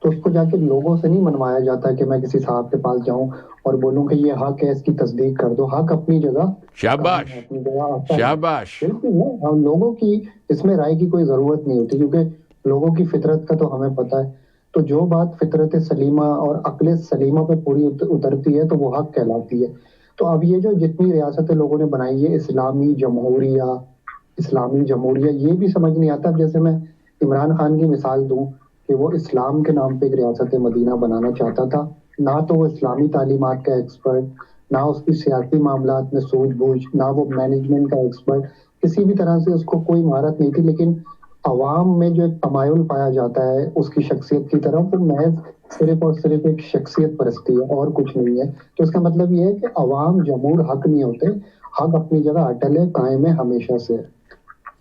Speaker 5: تو اس کو جا کے لوگوں سے نہیں منوایا جاتا کہ میں کسی صاحب کے پاس جاؤں اور بولوں کہ یہ حق ہے، اس کی تصدیق کر دو. حق اپنی جگہ،
Speaker 2: شاباش
Speaker 5: اپنی جگہ آتا ہے.
Speaker 2: شاباش.
Speaker 5: بالکل، ہم لوگوں کی اس میں رائے کی کوئی ضرورت نہیں ہوتی، کیونکہ لوگوں کی فطرت کا تو ہمیں پتہ ہے. تو جو بات فطرت سلیمہ اور عقل سلیمہ پہ پوری اترتی ہے تو وہ حق کہلاتی ہے. تو اب یہ جو جتنی ریاستیں لوگوں نے بنائی ہے، اسلامی جمہوریہ، یہ بھی سمجھ نہیں آتا. جیسے میں عمران خان کی مثال دوں کہ وہ اسلام کے نام پہ ایک ریاست مدینہ بنانا چاہتا تھا، نہ تو وہ اسلامی تعلیمات کا ایکسپرٹ، نہ اس کی سیاسی معاملات میں سوجھ بوجھ، نہ وہ مینجمنٹ کا ایکسپرٹ، کسی بھی طرح سے اس کو کوئی مہارت نہیں تھی. لیکن عوام میں جو ایک تمایل پایا جاتا ہے اس کی شخصیت کی طرف، وہ محض صرف اور صرف ایک شخصیت پرستی ہے اور کچھ نہیں ہے. تو اس کا مطلب یہ ہے کہ عوام جمہور حق نہیں ہوتے، حق اپنی جگہ اٹل ہے، قائم ہے ہمیشہ سے.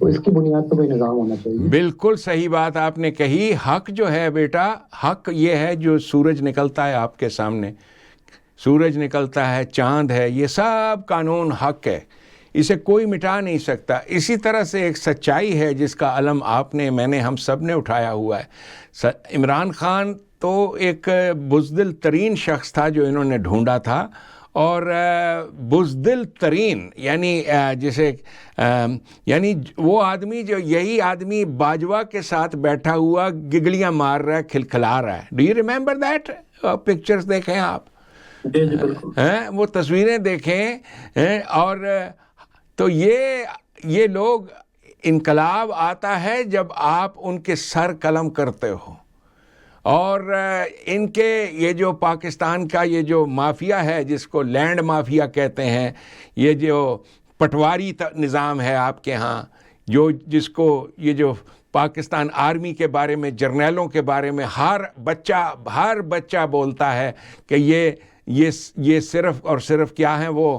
Speaker 5: تو اس کی بنیاد پہ کوئی نظام ہونا چاہیے.
Speaker 2: بالکل صحیح بات آپ نے کہی. حق جو ہے بیٹا، حق یہ ہے جو سورج نکلتا ہے آپ کے سامنے، سورج نکلتا ہے، چاند ہے، یہ سب قانون حق ہے، اسے کوئی مٹا نہیں سکتا. اسی طرح سے ایک سچائی ہے جس کا علم آپ نے، میں نے، ہم سب نے اٹھایا ہوا ہے. عمران خان تو ایک بزدل ترین شخص تھا جو انہوں نے ڈھونڈا تھا، اور بزدل ترین یعنی وہ آدمی جو، یہی آدمی باجوہ کے ساتھ بیٹھا ہوا گگلیاں مار رہا ہے، کھلکھلا رہا ہے. Do you remember that? Pictures دیکھیں آپ، وہ تصویریں دیکھیں. اور تو یہ لوگ، انقلاب آتا ہے جب آپ ان کے سر قلم کرتے ہو. اور ان کے یہ جو پاکستان کا یہ جو مافیا ہے جس کو لینڈ مافیا کہتے ہیں، یہ جو پٹواری نظام ہے آپ کے ہاں، جس کو یہ جو پاکستان آرمی کے بارے میں، جرنیلوں کے بارے میں ہر بچہ بولتا ہے کہ یہ صرف اور صرف کیا ہیں، وہ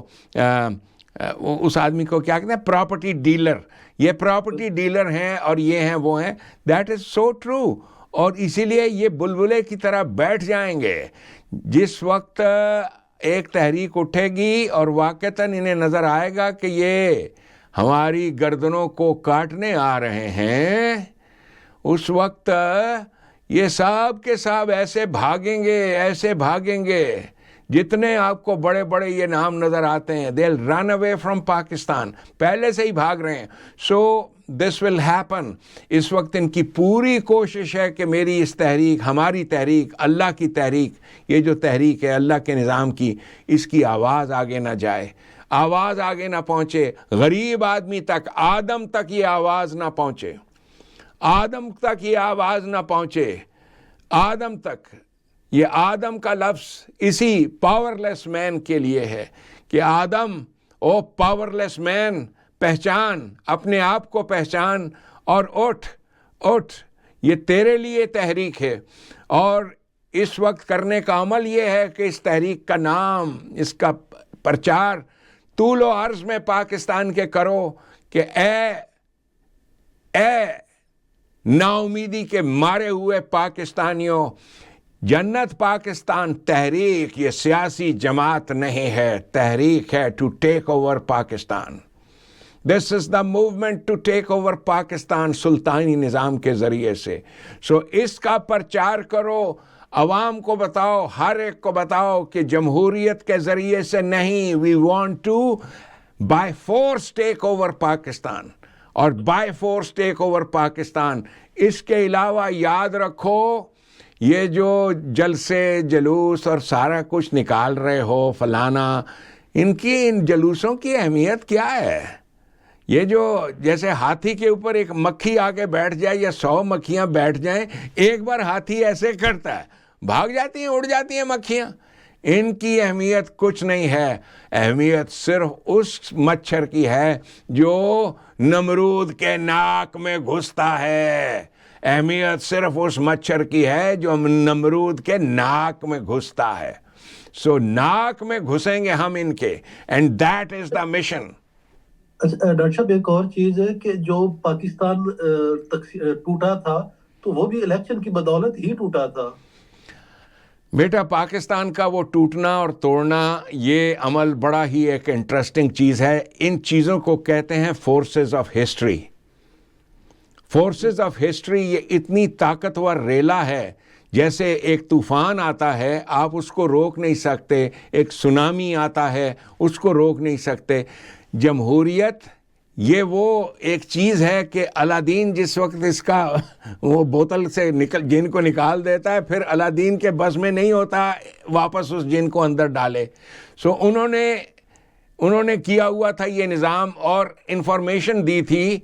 Speaker 2: اس آدمی کو کیا کہتے ہیں، پراپرٹی ڈیلر. یہ پراپرٹی ڈیلر ہیں اور یہ ہیں وہ ہیں. That is so true. اور اسی لیے یہ بلبلے کی طرح بیٹھ جائیں گے. جس وقت ایک تحریک اٹھے گی اور واقعتاً انہیں نظر آئے گا کہ یہ ہماری گردنوں کو کاٹنے آ رہے ہیں، اس وقت یہ سب کے سب ایسے بھاگیں گے جتنے آپ کو بڑے بڑے یہ نام نظر آتے ہیں. they'll run away from Pakistan, پہلے سے ہی بھاگ رہے ہیں. so this will happen. اس وقت ان کی پوری کوشش ہے کہ میری اس تحریک، ہماری تحریک، اللہ کی تحریک، یہ جو تحریک ہے اللہ کے نظام کی، اس کی آواز آگے نہ جائے، آواز آگے نہ پہنچے. غریب آدمی تک، آدم تک یہ آواز نہ پہنچے، آدم تک یہ آواز نہ پہنچے، آدم تک. یہ آدم کا لفظ اسی پاورلیس مین کے لیے ہے کہ آدم او پاورلیس مین پہچان، اپنے آپ کو پہچان اور اٹھ، یہ تیرے لیے تحریک ہے. اور اس وقت کرنے کا عمل یہ ہے کہ اس تحریک کا نام، اس کا پرچار طول و عرض میں پاکستان کے کرو کہ اے نا امیدی کے مارے ہوئے پاکستانیوں، جنت پاکستان تحریک یہ سیاسی جماعت نہیں ہے، تحریک ہے to take over Pakistan. This is the movement to take over Pakistan سلطانی نظام کے ذریعے سے. اس کا پرچار کرو، عوام کو بتاؤ، ہر ایک کو بتاؤ کہ جمہوریت کے ذریعے سے نہیں، we want to by force take over Pakistan, اور by force take over Pakistan. اس کے علاوہ یاد رکھو، یہ جو جلسے جلوس اور سارا کچھ نکال رہے ہو فلانا، ان جلوسوں کی اہمیت کیا ہے؟ یہ جو جیسے ہاتھی کے اوپر ایک مکھی آگے بیٹھ جائے یا 100 مکھیاں بیٹھ جائیں، ایک بار ہاتھی ایسے کرتا ہے، بھاگ جاتی ہیں، اڑ جاتی ہیں مکھیاں. ان کی اہمیت کچھ نہیں ہے. اہمیت صرف اس مچھر کی ہے جو نمرود کے ناک میں گھستا ہے. اہمیت صرف اس مچھر کی ہے جو نمرود کے ناک میں گھستا ہے. سو ناک میں گھسیں گے ہم ان کے، and that is the mission.
Speaker 1: Doctor صاحب ایک اور چیز ہے کہ جو پاکستان ٹوٹا تھا تو وہ بھی الیکشن کی بدولت ہی ٹوٹا تھا.
Speaker 2: بیٹا پاکستان کا وہ ٹوٹنا اور توڑنا، یہ عمل بڑا ہی ایک انٹرسٹنگ چیز ہے. ان چیزوں کو کہتے ہیں forces of history. Forces of history یہ اتنی طاقتور ریلا ہے، جیسے ایک طوفان آتا ہے آپ اس کو روک نہیں سکتے، ایک سونامی آتا ہے اس کو روک نہیں سکتے. جمہوریت یہ وہ ایک چیز ہے کہ الادین جس وقت اس کا وہ بوتل سے جن کو نکال دیتا ہے، پھر الادین کے بس میں نہیں ہوتا واپس اس جن کو اندر ڈالے. سو انہوں نے کیا ہوا تھا یہ نظام، اور انفارمیشن دی تھی.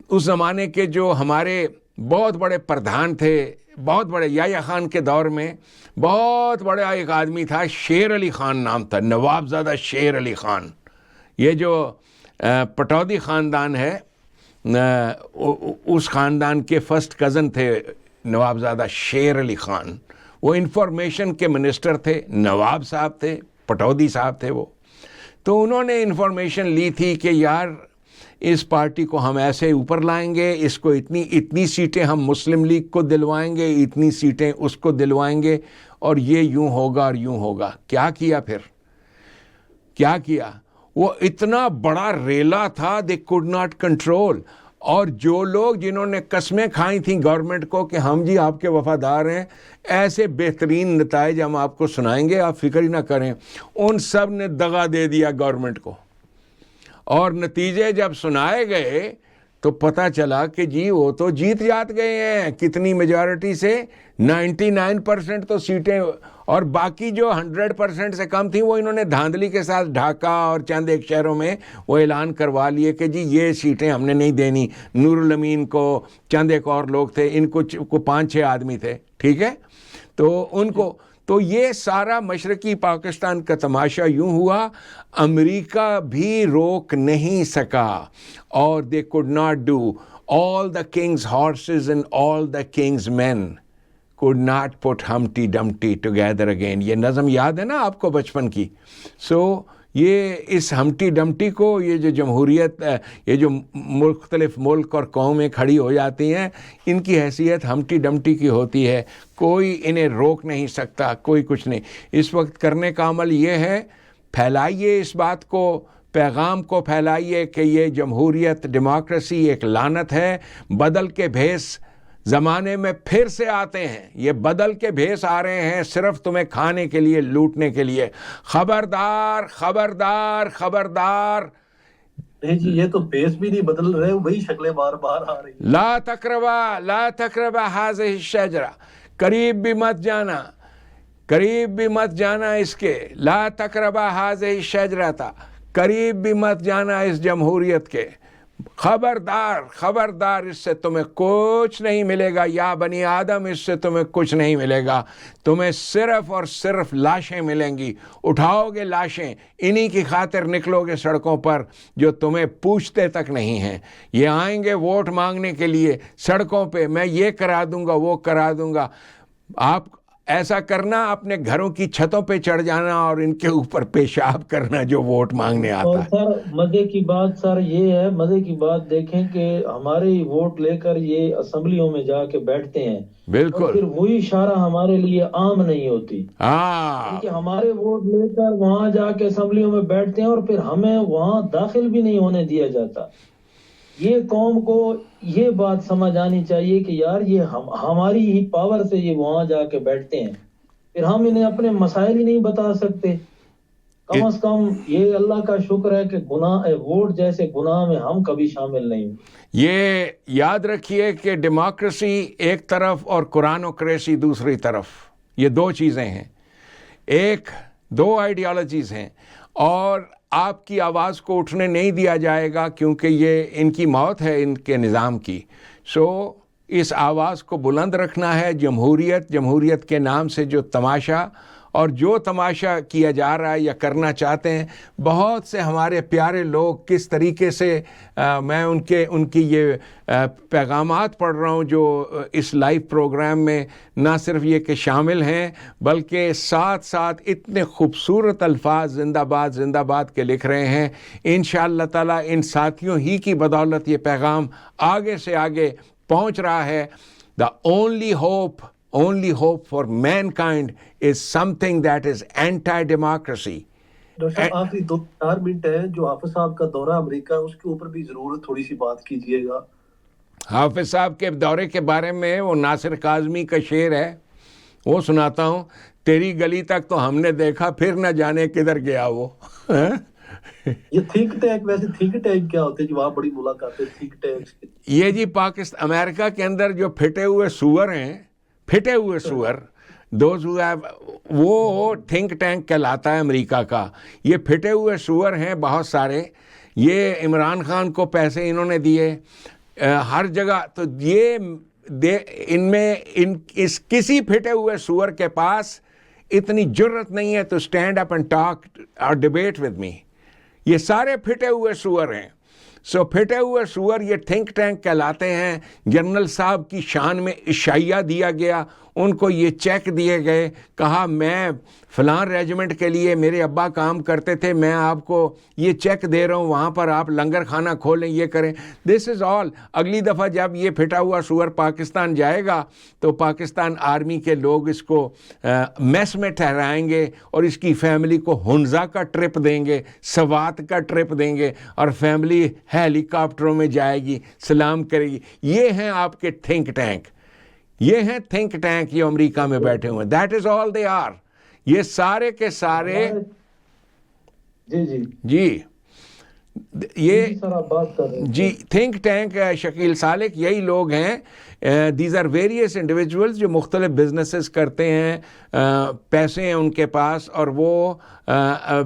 Speaker 2: اس زمانے کے جو ہمارے بہت بڑے پردھان تھے، بہت بڑے یحییٰ خان کے دور میں بہت بڑا ایک آدمی تھا، شیر علی خان نام تھا، نوابزادہ شیر علی خان. یہ جو پٹودی خاندان ہے، اس خاندان کے فرسٹ کزن تھے نوابزادہ شیر علی خان. وہ انفارمیشن کے منسٹر تھے، نواب صاحب تھے، پٹودی صاحب تھے وہ. تو انہوں نے انفارمیشن لی تھی کہ یار اس پارٹی کو ہم ایسے اوپر لائیں گے، اس کو اتنی سیٹیں ہم مسلم لیگ کو دلوائیں گے، اتنی سیٹیں اس کو دلوائیں گے، اور یہ یوں ہوگا اور یوں ہوگا. کیا کیا پھر؟ کیا کیا؟ وہ اتنا بڑا ریلا تھا، دے کوڈ ناٹ کنٹرول. اور جو لوگ جنہوں نے قسمیں کھائی تھیں گورنمنٹ کو کہ ہم جی آپ کے وفادار ہیں، ایسے بہترین نتائج ہم آپ کو سنائیں گے، آپ فکر ہی نہ کریں، ان سب نے دغا دے دیا گورنمنٹ کو. اور نتیجے جب سنائے گئے تو پتہ چلا کہ جی وہ تو جیت جات گئے ہیں. کتنی میجارٹی سے؟ 99% تو سیٹیں، اور باقی جو 100% سے کم تھیں وہ انہوں نے دھاندلی کے ساتھ ڈھاکہ اور چند ایک شہروں میں وہ اعلان کروا لیے کہ جی یہ سیٹیں ہم نے نہیں دینی. نور الامین کو، چند ایک اور لوگ تھے، ان کو 5-6 آدمی تھے، ٹھیک ہے. تو ان کو، تو یہ سارا مشرقی پاکستان کا تماشا یوں ہوا. امریکہ بھی روک نہیں سکا، اور they could not do. All the king's horses and all the king's men could not put Humpty Dumpty together again. یہ نظم یاد ہے نا آپ کو بچپن کی؟ سو یہ اس ہمٹی ڈمٹی کو، یہ جو جمہوریت، یہ جو مختلف ملک اور قومیں کھڑی ہو جاتی ہیں، ان کی حیثیت ہمٹی ڈمٹی کی ہوتی ہے. کوئی انہیں روک نہیں سکتا، کوئی کچھ نہیں. اس وقت کرنے کا عمل یہ ہے، پھیلائیے اس بات کو، پیغام کو پھیلائیے کہ یہ جمہوریت، ڈیموکریسی ایک لعنت ہے. بدل کے بھیس زمانے میں پھر سے آتے ہیں، یہ بدل کے بھیس آ رہے ہیں صرف تمہیں کھانے کے لیے، لوٹنے کے لیے. خبردار خبردار خبردار.
Speaker 1: نہیں جی، یہ تو بھیس بھی نہیں بدل رہے، وہی شکلیں بار بار آ رہی ہیں.
Speaker 2: لا تقربا هذه الشجرہ، قریب بھی مت جانا، قریب بھی مت جانا اس کے. لا تقربا هذه الشجرہ، قریب بھی مت جانا اس جمہوریت کے. خبردار خبردار، اس سے تمہیں کچھ نہیں ملے گا یا بنی آدم، اس سے تمہیں کچھ نہیں ملے گا، تمہیں صرف اور صرف لاشیں ملیں گی، اٹھاؤ گے لاشیں، انہی کی خاطر نکلو گے سڑکوں پر جو تمہیں پوچھتے تک نہیں ہیں۔ یہ آئیں گے ووٹ مانگنے کے لیے سڑکوں پہ، میں یہ کرا دوں گا وہ کرا دوں گا۔ آپ ایسا کرنا، اپنے گھروں کی چھتوں پہ چڑھ جانا اور ان کے اوپر پیشاب کرنا جو ووٹ مانگنے
Speaker 4: اور
Speaker 2: آتا ہے۔
Speaker 4: سر مزے کی بات سر یہ ہے، مزے کی بات دیکھیں کہ ہمارے ہی ووٹ لے کر یہ اسمبلیوں میں جا کے بیٹھتے ہیں، اور
Speaker 2: بالکل
Speaker 4: پھر وہی اشارہ ہمارے لیے عام نہیں ہوتی،
Speaker 2: ہاں،
Speaker 4: کیونکہ ہمارے ووٹ لے کر وہاں جا کے اسمبلیوں میں بیٹھتے ہیں اور پھر ہمیں وہاں داخل بھی نہیں ہونے دیا جاتا۔ یہ قوم کو یہ بات سمجھ آنی چاہیے کہ یار یہ ہماری ہی پاور سے یہ وہاں جا کے بیٹھتے ہیں، پھر ہم انہیں اپنے مسائل ہی نہیں بتا سکتے۔ کم از کم یہ اللہ کا شکر ہے کہ گناہ ووٹ جیسے گناہ میں ہم کبھی شامل نہیں۔
Speaker 2: یہ یاد رکھیے کہ ڈیموکریسی ایک طرف اور قرآنوکریسی دوسری طرف، یہ دو چیزیں ہیں، ایک دو آئیڈیالوجیز ہیں، اور آپ کی آواز کو اٹھنے نہیں دیا جائے گا کیونکہ یہ ان کی موت ہے ان کے نظام کی۔ سو اس آواز کو بلند رکھنا ہے۔ جمہوریت کے نام سے جو تماشا اور جو تماشا کیا جا رہا ہے یا کرنا چاہتے ہیں، بہت سے ہمارے پیارے لوگ کس طریقے سے میں ان کی یہ پیغامات پڑھ رہا ہوں جو اس لائیو پروگرام میں نہ صرف یہ کہ شامل ہیں بلکہ ساتھ ساتھ اتنے خوبصورت الفاظ زندہ باد کے لکھ رہے ہیں۔ انشاءاللہ تعالیٰ ان ساتھیوں ہی کی بدولت یہ پیغام آگے سے آگے پہنچ رہا ہے۔ The only hope for mankind is something that is anti-democracy.
Speaker 1: Doctor صاحب آخری 2-4 منٹ ہیں، جو حافظ صاحب کا دورہ امریکہ اس کے اوپر بھی ضرور تھوڑی سی بات کیجئے گا۔
Speaker 2: حافظ صاحب کے دورے کے بارے میں وہ ناصر کاظمی کا شعر ہے، وہ سناتا ہوں۔ تیری گلی تک تو ہم نے دیکھا، پھر نہ جانے کدھر گیا وہ۔
Speaker 1: یہ تھنک ٹینک، ویسے تھنک ٹینک کیا ہوتے ہیں؟ جو وہاں بڑی ملاقاتیں تھنک ٹینک،
Speaker 2: یہ جی امریکہ کے اندر جو پھٹے ہوئے سور ہیں، پھٹے ہوئے سور، وہ تھنک ٹینک کہلاتا ہے امریکہ کا۔ یہ پھٹے ہوئے سور ہیں بہت سارے، یہ عمران خان کو پیسے انہوں نے دیے ہر جگہ، تو یہ ان میں کسی پھٹے ہوئے سور کے پاس اتنی جرت نہیں ہے تو اسٹینڈ اپ اینڈ ٹاک اور ڈیبیٹ ود می۔ یہ سارے پھٹے ہوئے سور ہیں۔ سو پھٹے ہوئے سور یہ تھنک ٹینک کہلاتے ہیں۔ جنرل صاحب کی شان میں عشائیہ دیا گیا، ان کو یہ چیک دیے گئے، کہا میں فلاں ریجمنٹ کے لیے میرے ابا کام کرتے تھے، میں آپ کو یہ چیک دے رہا ہوں، وہاں پر آپ لنگر خانہ کھولیں، یہ کریں۔ دس از آل۔ اگلی دفعہ جب یہ پھٹا ہوا سور پاکستان جائے گا تو پاکستان آرمی کے لوگ اس کو میس میں ٹھہرائیں گے اور اس کی فیملی کو ہنزا کا ٹرپ دیں گے، سوات کا ٹرپ دیں گے، اور فیملی ہیلی کاپٹروں میں جائے گی، سلام کرے گی۔ یہ ہیں آپ کے تھنک ٹینک، یہ ہیں تھنک ٹینک، یہ امریکہ میں بیٹھے ہوئے ہیں۔ That is all they are. یہ سارے کے سارے جی یہ
Speaker 4: سر آپ بات کر رہے ہیں
Speaker 2: جی تھنک ٹینک شکیل سالک یہی لوگ ہیں۔ دیز آر ویریس انڈیویجولز جو مختلف بزنسز کرتے ہیں، پیسے ہیں ان کے پاس، اور وہ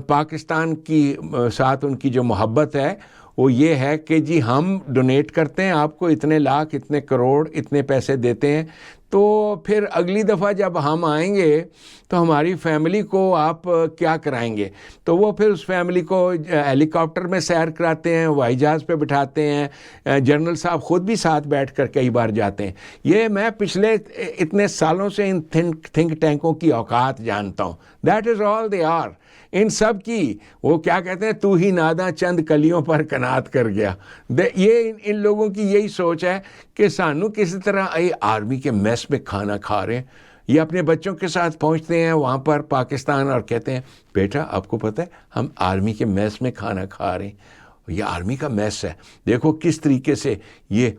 Speaker 2: پاکستان کی ساتھ ان کی جو محبت ہے وہ یہ ہے کہ جی ہم ڈونیٹ کرتے ہیں آپ کو اتنے لاکھ، اتنے کروڑ، اتنے پیسے دیتے ہیں، تو پھر اگلی دفعہ جب ہم آئیں گے تو ہماری فیملی کو آپ کیا کرائیں گے؟ تو وہ پھر اس فیملی کو ہیلی کاپٹر میں سیر کراتے ہیں، ہوائی جہاز پہ بٹھاتے ہیں، جنرل صاحب خود بھی ساتھ بیٹھ کر کئی بار جاتے ہیں۔ یہ میں پچھلے اتنے سالوں سے ان تھنک ٹینکوں کی اوقات جانتا ہوں۔ That is all they are. ان سب کی وہ کیا کہتے ہیں، تو ہی ناداں چند کلیوں پر کنات کر گیا۔ یہ ان لوگوں کی یہی سوچ ہے کہ سانو کسی طرح آرمی کے میس میں کھانا کھا رہے ہیں۔ یہ اپنے بچوں کے ساتھ پہنچتے ہیں وہاں پر پاکستان اور کہتے ہیں بیٹا آپ کو پتہ ہے ہم آرمی کے میس میں کھانا کھا رہے ہیں، یہ آرمی کا میس ہے، دیکھو کس طریقے سے۔ یہ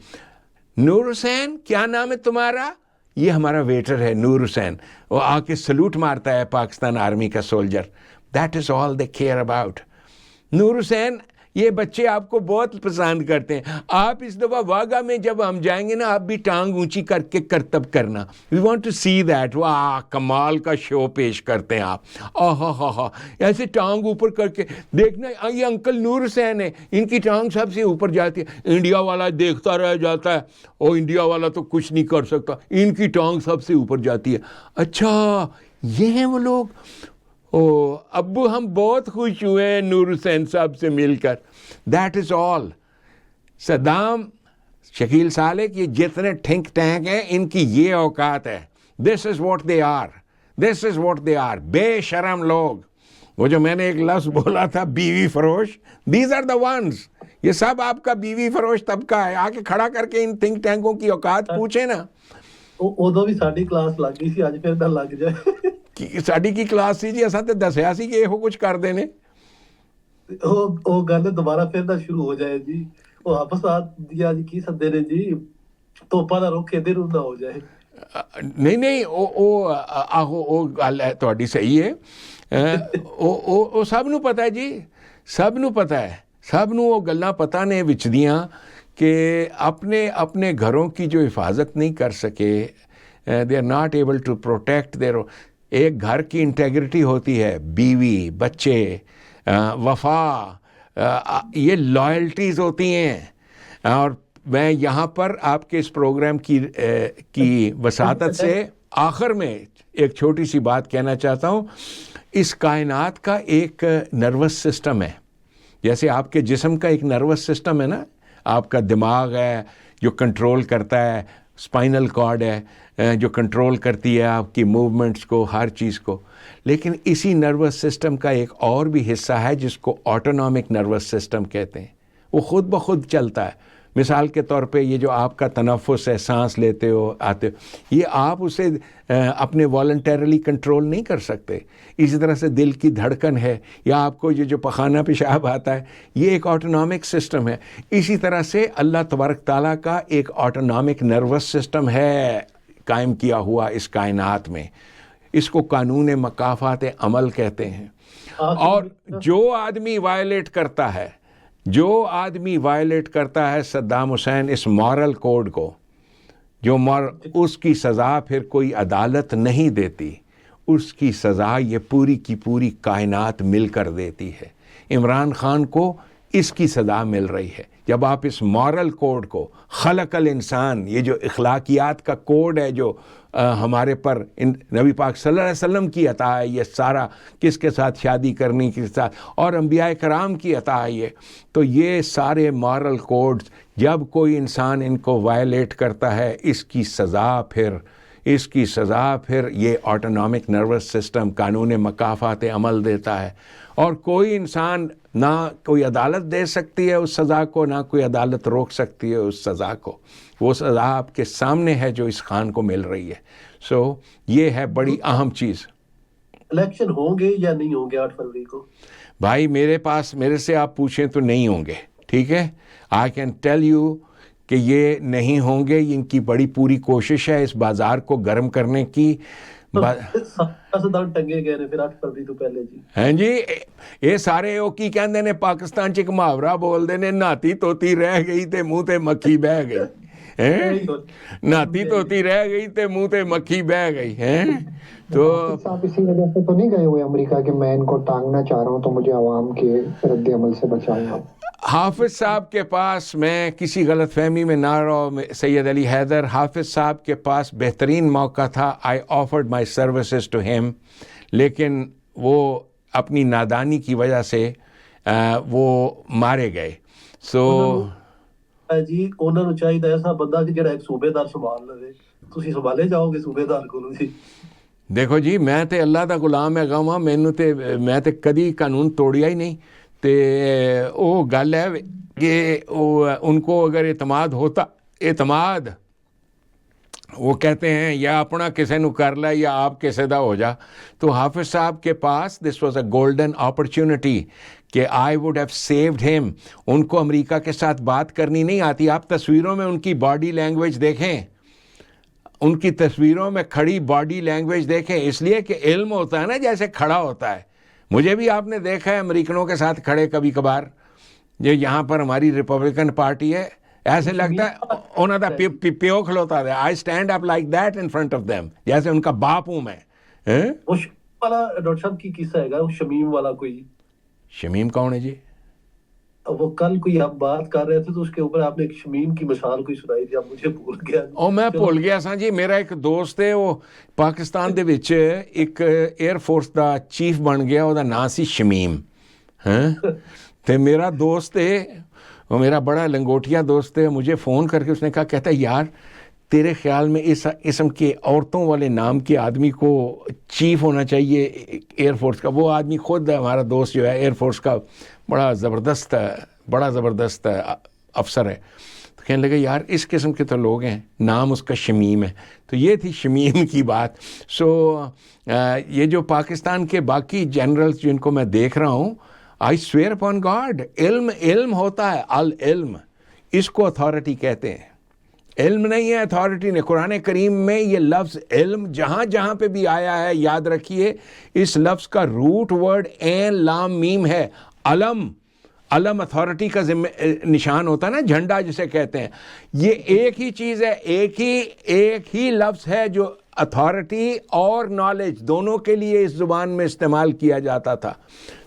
Speaker 2: نور حسین کیا نام ہے تمہارا؟ یہ ہمارا ویٹر ہے نور حسین، وہ آ کے سلوٹ مارتا ہے پاکستان آرمی کا soldier. That is all they care about. نور حسین یہ بچے آپ کو بہت پسند کرتے ہیں. آپ اس دفعہ واگا میں جب ہم جائیں گے نا, آپ بھی ٹانگ اونچی کر کے کرتب کرنا. We want to see that. واہ, کمال کا شو پیش کرتے ہیں آپ. ہاں ایسے ٹانگ اوپر کر کے دیکھنا. یہ انکل نور حسین ہے, ان کی ٹانگ سب سے اوپر جاتی ہے. انڈیا والا دیکھتا رہ جاتا ہے, او انڈیا والا تو کچھ نہیں کر سکتا, ان کی ٹانگ سب سے اوپر جاتی ہے. اچھا یہ ہیں وہ لوگ. او ابو ہم بہت خوش ہوئے ہیں نور حسین صاحب سے مل کر. That is all. Saddam, Shakeel Saleh, یہ جتنے تھنک ٹینک ہیں ان کی یہ اوقات ہے. This is what they are, this is what they are. بے شرم لوگ. وہ جو میں نے ایک لفظ بولا تھا بیوی فروش, دیز آر دا ونس. یہ سب آپ کا بیوی فروش طبقہ ہے. آ کے کھڑا کر کے ان تھنک ٹینکوں کی اوقات پوچھیں نا.
Speaker 1: ਉਦੋਂ ਵੀ ਸਾਡੀ ਕਲਾਸ ਲੱਗ ਗਈ ਸੀ, ਅੱਜ ਫਿਰ ਤਾਂ ਲੱਗ ਜਾਏ.
Speaker 2: ਸਾਡੀ ਕੀ ਕਲਾਸ ਸੀ ਜੀ? ਅਸਾਂ ਤੇ ਦੱਸਿਆ ਸੀ ਕਿ ਇਹੋ ਕੁਝ ਕਰਦੇ ਨੇ.
Speaker 1: ਉਹ ਗੱਲ ਦੁਬਾਰਾ ਫਿਰ ਤਾਂ ਸ਼ੁਰੂ ਹੋ ਜਾਏ ਜੀ. ਉਹ ਆਪਸ ਦੀ ਅੱਜ ਕੀ ਸੱਦੇ ਨੇ ਜੀ, ਤੋਪਾਂ ਦਾ ਰੁੱਖ ਇਹਦੇ ਨੂੰ ਨਾ ਹੋ ਜਾਏ.
Speaker 2: ਨਹੀਂ ਆਹੋ ਉਹ ਗੱਲ ਹੈ ਤੁਹਾਡੀ ਸਹੀ ਹੈ. ਉਹ ਸਭ ਨੂੰ ਪਤਾ ਹੈ ਜੀ, ਸਭ ਨੂੰ ਪਤਾ ਹੈ. ਸਭ ਨੂੰ ਉਹ ਗੱਲਾਂ پتہ نے ਵਿੱਚ ਦੀਆਂ کہ اپنے گھروں کی جو حفاظت نہیں کر سکے. They are not able to protect their. ایک گھر کی انٹیگریٹی ہوتی ہے, بیوی, بچے, وفا, یہ لائلٹیز ہوتی ہیں. اور میں یہاں پر آپ کے اس پروگرام کی وساطت سے آخر میں ایک چھوٹی سی بات کہنا چاہتا ہوں. اس کائنات کا ایک نروس سسٹم ہے, جیسے آپ کے جسم کا ایک نروس سسٹم ہے نا. آپ کا دماغ ہے جو کنٹرول کرتا ہے, اسپائنل کارڈ ہے جو کنٹرول کرتی ہے آپ کی موومنٹس کو, ہر چیز کو. لیکن اسی نروس سسٹم کا ایک اور بھی حصہ ہے جس کو آٹونامک نروس سسٹم کہتے ہیں. وہ خود بخود چلتا ہے. مثال کے طور پہ یہ جو آپ کا تنفس ہے, سانس لیتے ہو آتے ہو, یہ آپ اسے اپنے والنٹیرلی کنٹرول نہیں کر سکتے. اسی طرح سے دل کی دھڑکن ہے, یا آپ کو یہ جو پخانہ پیشاب آتا ہے, یہ ایک آٹونامک سسٹم ہے. اسی طرح سے اللہ تبارک تعالیٰ کا ایک آٹونامک نروس سسٹم ہے قائم کیا ہوا اس کائنات میں. اس کو قانون مکافات عمل کہتے ہیں. اور جو آدمی وائلیٹ کرتا ہے, جو آدمی وائلیٹ کرتا ہے صدام حسین اس مورل کوڈ کو, جو اس کی سزا پھر کوئی عدالت نہیں دیتی, اس کی سزا یہ پوری کی پوری کائنات مل کر دیتی ہے. عمران خان کو اس کی سزا مل رہی ہے. جب آپ اس مورل کوڈ کو, خلق الانسان, یہ جو اخلاقیات کا کوڈ ہے جو ہمارے پر نبی پاک صلی اللہ علیہ وسلم کی عطا ہے, یہ سارا کس کے ساتھ شادی کرنی, کس ساتھ, اور انبیاء کرام کی عطا ہے یہ, تو یہ سارے مورل کوڈز جب کوئی انسان ان کو وائلیٹ کرتا ہے, اس کی سزا پھر یہ آٹونامک نروس سسٹم قانون مکافات عمل دیتا ہے. اور کوئی انسان نہ کوئی عدالت دے سکتی ہے اس سزا کو, نہ کوئی عدالت روک سکتی ہے اس سزا کو. وہ سزا آپ کے سامنے ہے جو اس خان کو مل رہی ہے. سو یہ ہے بڑی اہم چیز.
Speaker 1: الیکشن ہوں گے یا نہیں ہوں گے 8 فروری کو؟
Speaker 2: بھائی میرے سے آپ پوچھیں تو نہیں ہوں گے, ٹھیک ہے. آئی کین ٹیل یو کہ یہ نہیں ہوں گے. ان کی بڑی پوری کوشش ہے اس بازار کو گرم کرنے کی.
Speaker 1: ٹنگے گئے پھر 8 فروری تو پہلے جی.
Speaker 2: ہیں جی, یہ سارے وہ کی کہندے نے پاکستان چ ایک محاورہ بولتے نے, نہاتی توتی رہ گئی تے منہ تے مکھی بہ گئی. نہاتی توتی رہ گئی تے منہ تے مکھی بہ گئی. تو
Speaker 5: آپ اسی وجہ سے تو نہیں گئے ہوئے امریکہ کہ میں ان کو ٹانگنا چاہ رہا ہوں تو مجھے عوام کے رد عمل سے بچاؤں گا.
Speaker 2: حافظ صاحب کے پاس, میں کسی غلط فہمی میں نہ رہو, سید علی حیدر, حافظ صاحب کے پاس بہترین موقع تھا. I offered my services to him, لیکن وہ اپنی نادانی کی وجہ سے وہ مارے گئے. سو
Speaker 1: جی ਉਹਨਾਂ ਨੂੰ ਚਾਹੀਦਾ ਐਸਾ ਬੰਦਾ ਕਿ ਜਿਹੜਾ ਇੱਕ ਸੂਬੇਦਾਰ ਸੰਭਾਲ ਲਵੇ. ਤੁਸੀਂ ਸੰਭਾਲੇ ਜਾਓਗੇ ਸੂਬੇਦਾਰ ਕੋਲੋਂ ਜੀ?
Speaker 2: دیکھو جی, میں تے اللہ دا غلام ہے گاواں, مینوں تے میں تے کدی قانون توڑیا ہی نہیں. تے او گل ہے کہ ان کو اگر اعتماد ہوتا, اعتماد وہ کہتے ہیں یا اپنا کسے نو کر لے یا آپ کسے دا ہو جا. تو حافظ صاحب کے پاس this was a golden opportunity کہ I would have saved him. ان کو امریکہ کے ساتھ بات کرنی نہیں آتی. آپ تصویروں میں ان کی باڈی لینگویج دیکھیں, ان کی تصویروں میں کھڑی باڈی لینگویج دیکھیں, اس لیے کہ علم ہوتا ہے نا جیسے کھڑا ہوتا ہے. مجھے بھی آپ نے دیکھا ہے امریکنوں کے ساتھ کھڑے کبھی کبھار, جو یہاں پر ہماری ریپبلکن پارٹی ہے, ایسے لگتا ہے انہوں نے پیو کھلوتا ہے. I stand up like that in front of them, جیسے ان کا باپ ہوں میں.
Speaker 1: وہ شمیم والا ڈاکٹر صاحب کی قصہ ہے گا, وہ شمیم والا کوئی.
Speaker 2: شمیم کون ہے جی؟
Speaker 1: وہ کل کوئی آپ بات کر رہے تھے تو اس کے اوپر آپ نے ایک شمیم کی مثال کوئی سنائی تھی, اب مجھے بھول گیا.
Speaker 2: میں بھول گیا سا جی. میرا ایک دوست ہے, وہ پاکستان دے وچ ایک ایئر فورس دا چیف بن گیا, وہ دا نام سی شمیم. تے میرا دوست ہے, وہ میرا بڑا لنگوٹیا دوست ہے, مجھے فون کر کے اس نے کہا, کہتا ہے یار تیرے خیال میں اس قسم کے عورتوں والے نام کے آدمی کو چیف ہونا چاہیے ایئر فورس کا. وہ آدمی خود ہمارا دوست جو ہے ایئر فورس کا بڑا زبردست افسر ہے. تو کہنے لگے یار اس قسم کے تو لوگ ہیں, نام اس کا شمیم ہے. تو یہ تھی شمیم کی بات. سو یہ جو پاکستان کے باقی جنرلز جن کو میں دیکھ رہا ہوں, آئی سویئر اپون گاڈ, علم ہوتا ہے, العلم, اس کو اتھارٹی کہتے ہیں. علم نہیں ہے اتھارٹی نے. قرآن کریم میں یہ لفظ علم جہاں جہاں پہ بھی آیا ہے, یاد رکھیے اس لفظ کا روٹ ورڈ عین لام میم ہے. علم اتھارٹی کا نشان ہوتا ہے نا, جھنڈا جسے کہتے ہیں. یہ ایک ہی چیز ہے, ایک ہی لفظ ہے جو اتھارٹی اور نالج دونوں کے لیے اس زبان میں استعمال کیا جاتا تھا.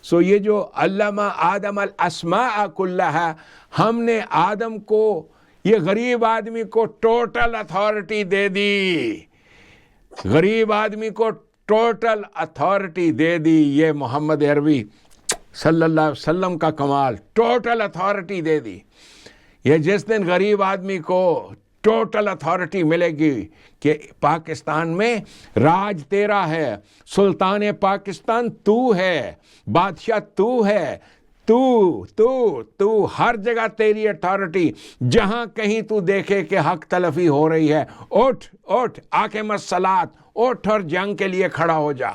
Speaker 2: سو یہ جو علامہ آدم الاسماء کلھا, ہم نے آدم کو, یہ غریب آدمی کو ٹوٹل اتھارٹی دے دی, غریب آدمی کو ٹوٹل اتھارٹی دے دی. یہ محمد عربی صلی اللہ علیہ وسلم کا کمال, ٹوٹل اتھارٹی دے دی. یہ جس دن غریب آدمی کو ٹوٹل اتھارٹی ملے گی کہ پاکستان میں راج تیرا ہے, سلطان پاکستان تو ہے, بادشاہ تو ہے, تو ہر جگہ تیری اتھارٹی, جہاں کہیں تو دیکھے کہ حق تلفی ہو رہی ہے, اٹھ آقم الصلاۃ, اٹھ اور جنگ کے لیے کھڑا ہو جا,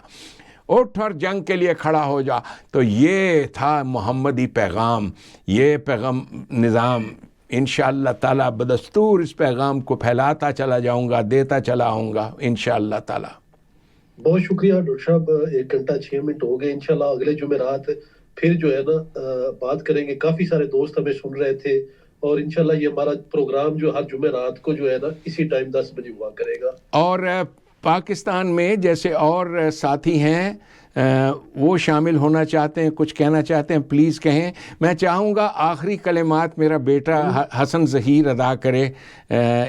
Speaker 2: اٹھ اور جنگ کے لیے کھڑا ہو جا. تو یہ تھا محمدی پیغام, یہ پیغام نظام. انشاءاللہ تعالیٰ بدستور اس پیغام کو پھیلاتا چلا جاؤں گا, دیتا چلا آؤں گا انشاءاللہ تعالیٰ.
Speaker 1: بہت شکریہ ڈاکٹر صاحب, 1 گھنٹہ 6 منٹ ہو گئے. انشاءاللہ اگلے جمعرات پھر جو ہے نا بات کریں گے. کافی سارے دوست ہمیں سن رہے تھے, اور انشاءاللہ یہ ہمارا پروگرام جو ہر جمعرات کو جو ہے نا اسی ٹائم 10 بجے ہوا کرے گا.
Speaker 2: اور پاکستان میں جیسے اور ساتھی ہیں وہ شامل ہونا چاہتے ہیں, کچھ کہنا چاہتے ہیں, پلیز کہیں. میں چاہوں گا آخری کلمات میرا بیٹا حسن ظہیر ادا کرے.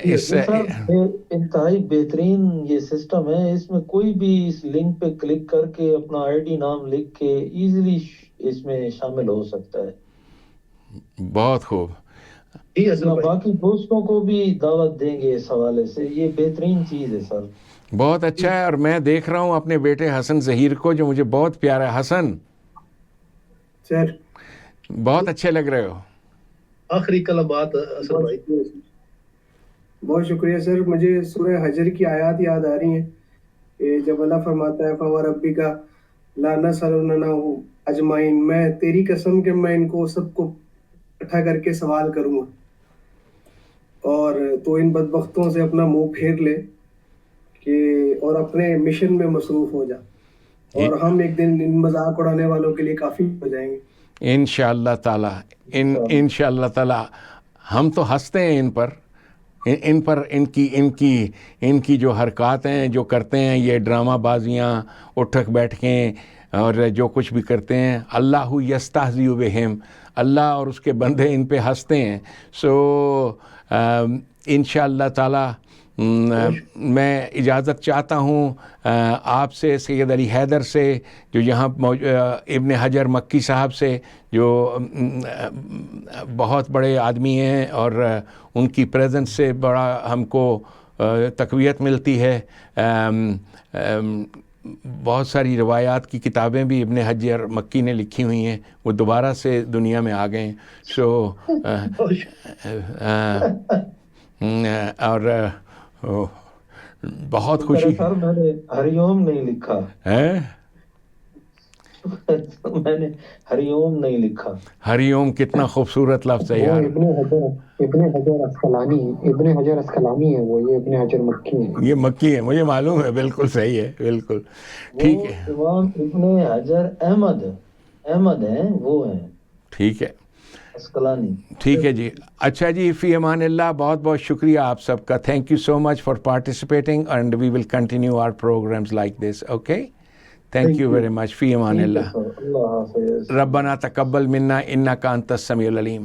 Speaker 2: اس
Speaker 4: انتہائی بہترین یہ سسٹم ہے, اس میں کوئی بھی اس لنک پہ کلک کر کے اپنا ID نام لکھ کے ایزیلی اس میں شامل ہو سکتا ہے.
Speaker 2: بہت خوب.
Speaker 4: باقی دوستوں کو بھی دعوت دیں گے اس حوالے سے, یہ بہترین چیز ہے سر.
Speaker 2: بہت اچھا ہے. اور میں دیکھ رہا ہوں اپنے بیٹے حسن ظہیر کو, جو مجھے بہت پیارا ہے. حسن
Speaker 3: سر
Speaker 2: بہت اچھے لگ رہے ہو.
Speaker 1: آخری کلمات حسن بھائی.
Speaker 3: بہت شکریہ سر. مجھے سورہ حجر کی آیات یاد آ رہی ہیں, جب اللہ فرماتا ہے فَوَرَبِّكَ لَا نَسْأَلُنَّهُمْ اجمعین, میں تیری قسم کہ میں ان کو سب کو اکٹھا کر کے سوال کروں گا, اور تو ان بدبختوں سے اپنا منہ پھیر لے کہ اور اپنے مشن میں مصروف ہو جا, اور ہم ایک دن ان مذاق اڑانے والوں کے لیے کافی ہو جائیں گے
Speaker 2: انشاءاللہ تعالیٰ. انشاءاللہ تعالیٰ ہم تو ہنستے ہیں ان کی جو حرکات ہیں, جو کرتے ہیں, یہ ڈرامہ بازیاں, اٹھک بیٹھکیں, اور جو کچھ بھی کرتے ہیں. اللہ یستہزئ بہم, اللہ اور اس کے بندے ان پہ ہنستے ہیں. سو انشاءاللہ تعالیٰ میں اجازت چاہتا ہوں آپ سے, سید علی حیدر سے جو یہاں ابن حجر مکی صاحب سے, جو بہت بڑے آدمی ہیں, اور ان کی پریزنس سے بڑا ہم کو تقویت ملتی ہے. بہت ساری روایات کی کتابیں بھی ابن حجر مکی نے لکھی ہوئی ہیں, وہ دوبارہ سے دنیا میں آ گئے ہیں. سو اور بہت خوشی.
Speaker 4: سر میں نے ہری اوم نہیں لکھا
Speaker 2: ہے,
Speaker 4: میں نے ہری اوم نہیں لکھا.
Speaker 2: ہری اوم کتنا خوبصورت لفظ ہے یار.
Speaker 5: ابن حجر اسقلانی ہے وہ, یہ ابن حجر مکی ہے.
Speaker 2: یہ مکی ہے, مجھے معلوم ہے, بالکل صحیح ہے, بالکل ٹھیک ہے.
Speaker 4: امام ابن حجر احمد ہیں, وہ ہیں.
Speaker 2: ٹھیک ہے.
Speaker 4: اسکلانی.
Speaker 2: ٹھیک ہے جی. اچھا جی, فی امان اللہ. بہت بہت شکریہ آپ سب کا. Thank you so much for participating and we will continue our programs like this. Okay, thank you very much. فی امان اللہ.
Speaker 4: اللہ حافظ.
Speaker 2: ربنا تقبل منا انک انت السمیع العلیم.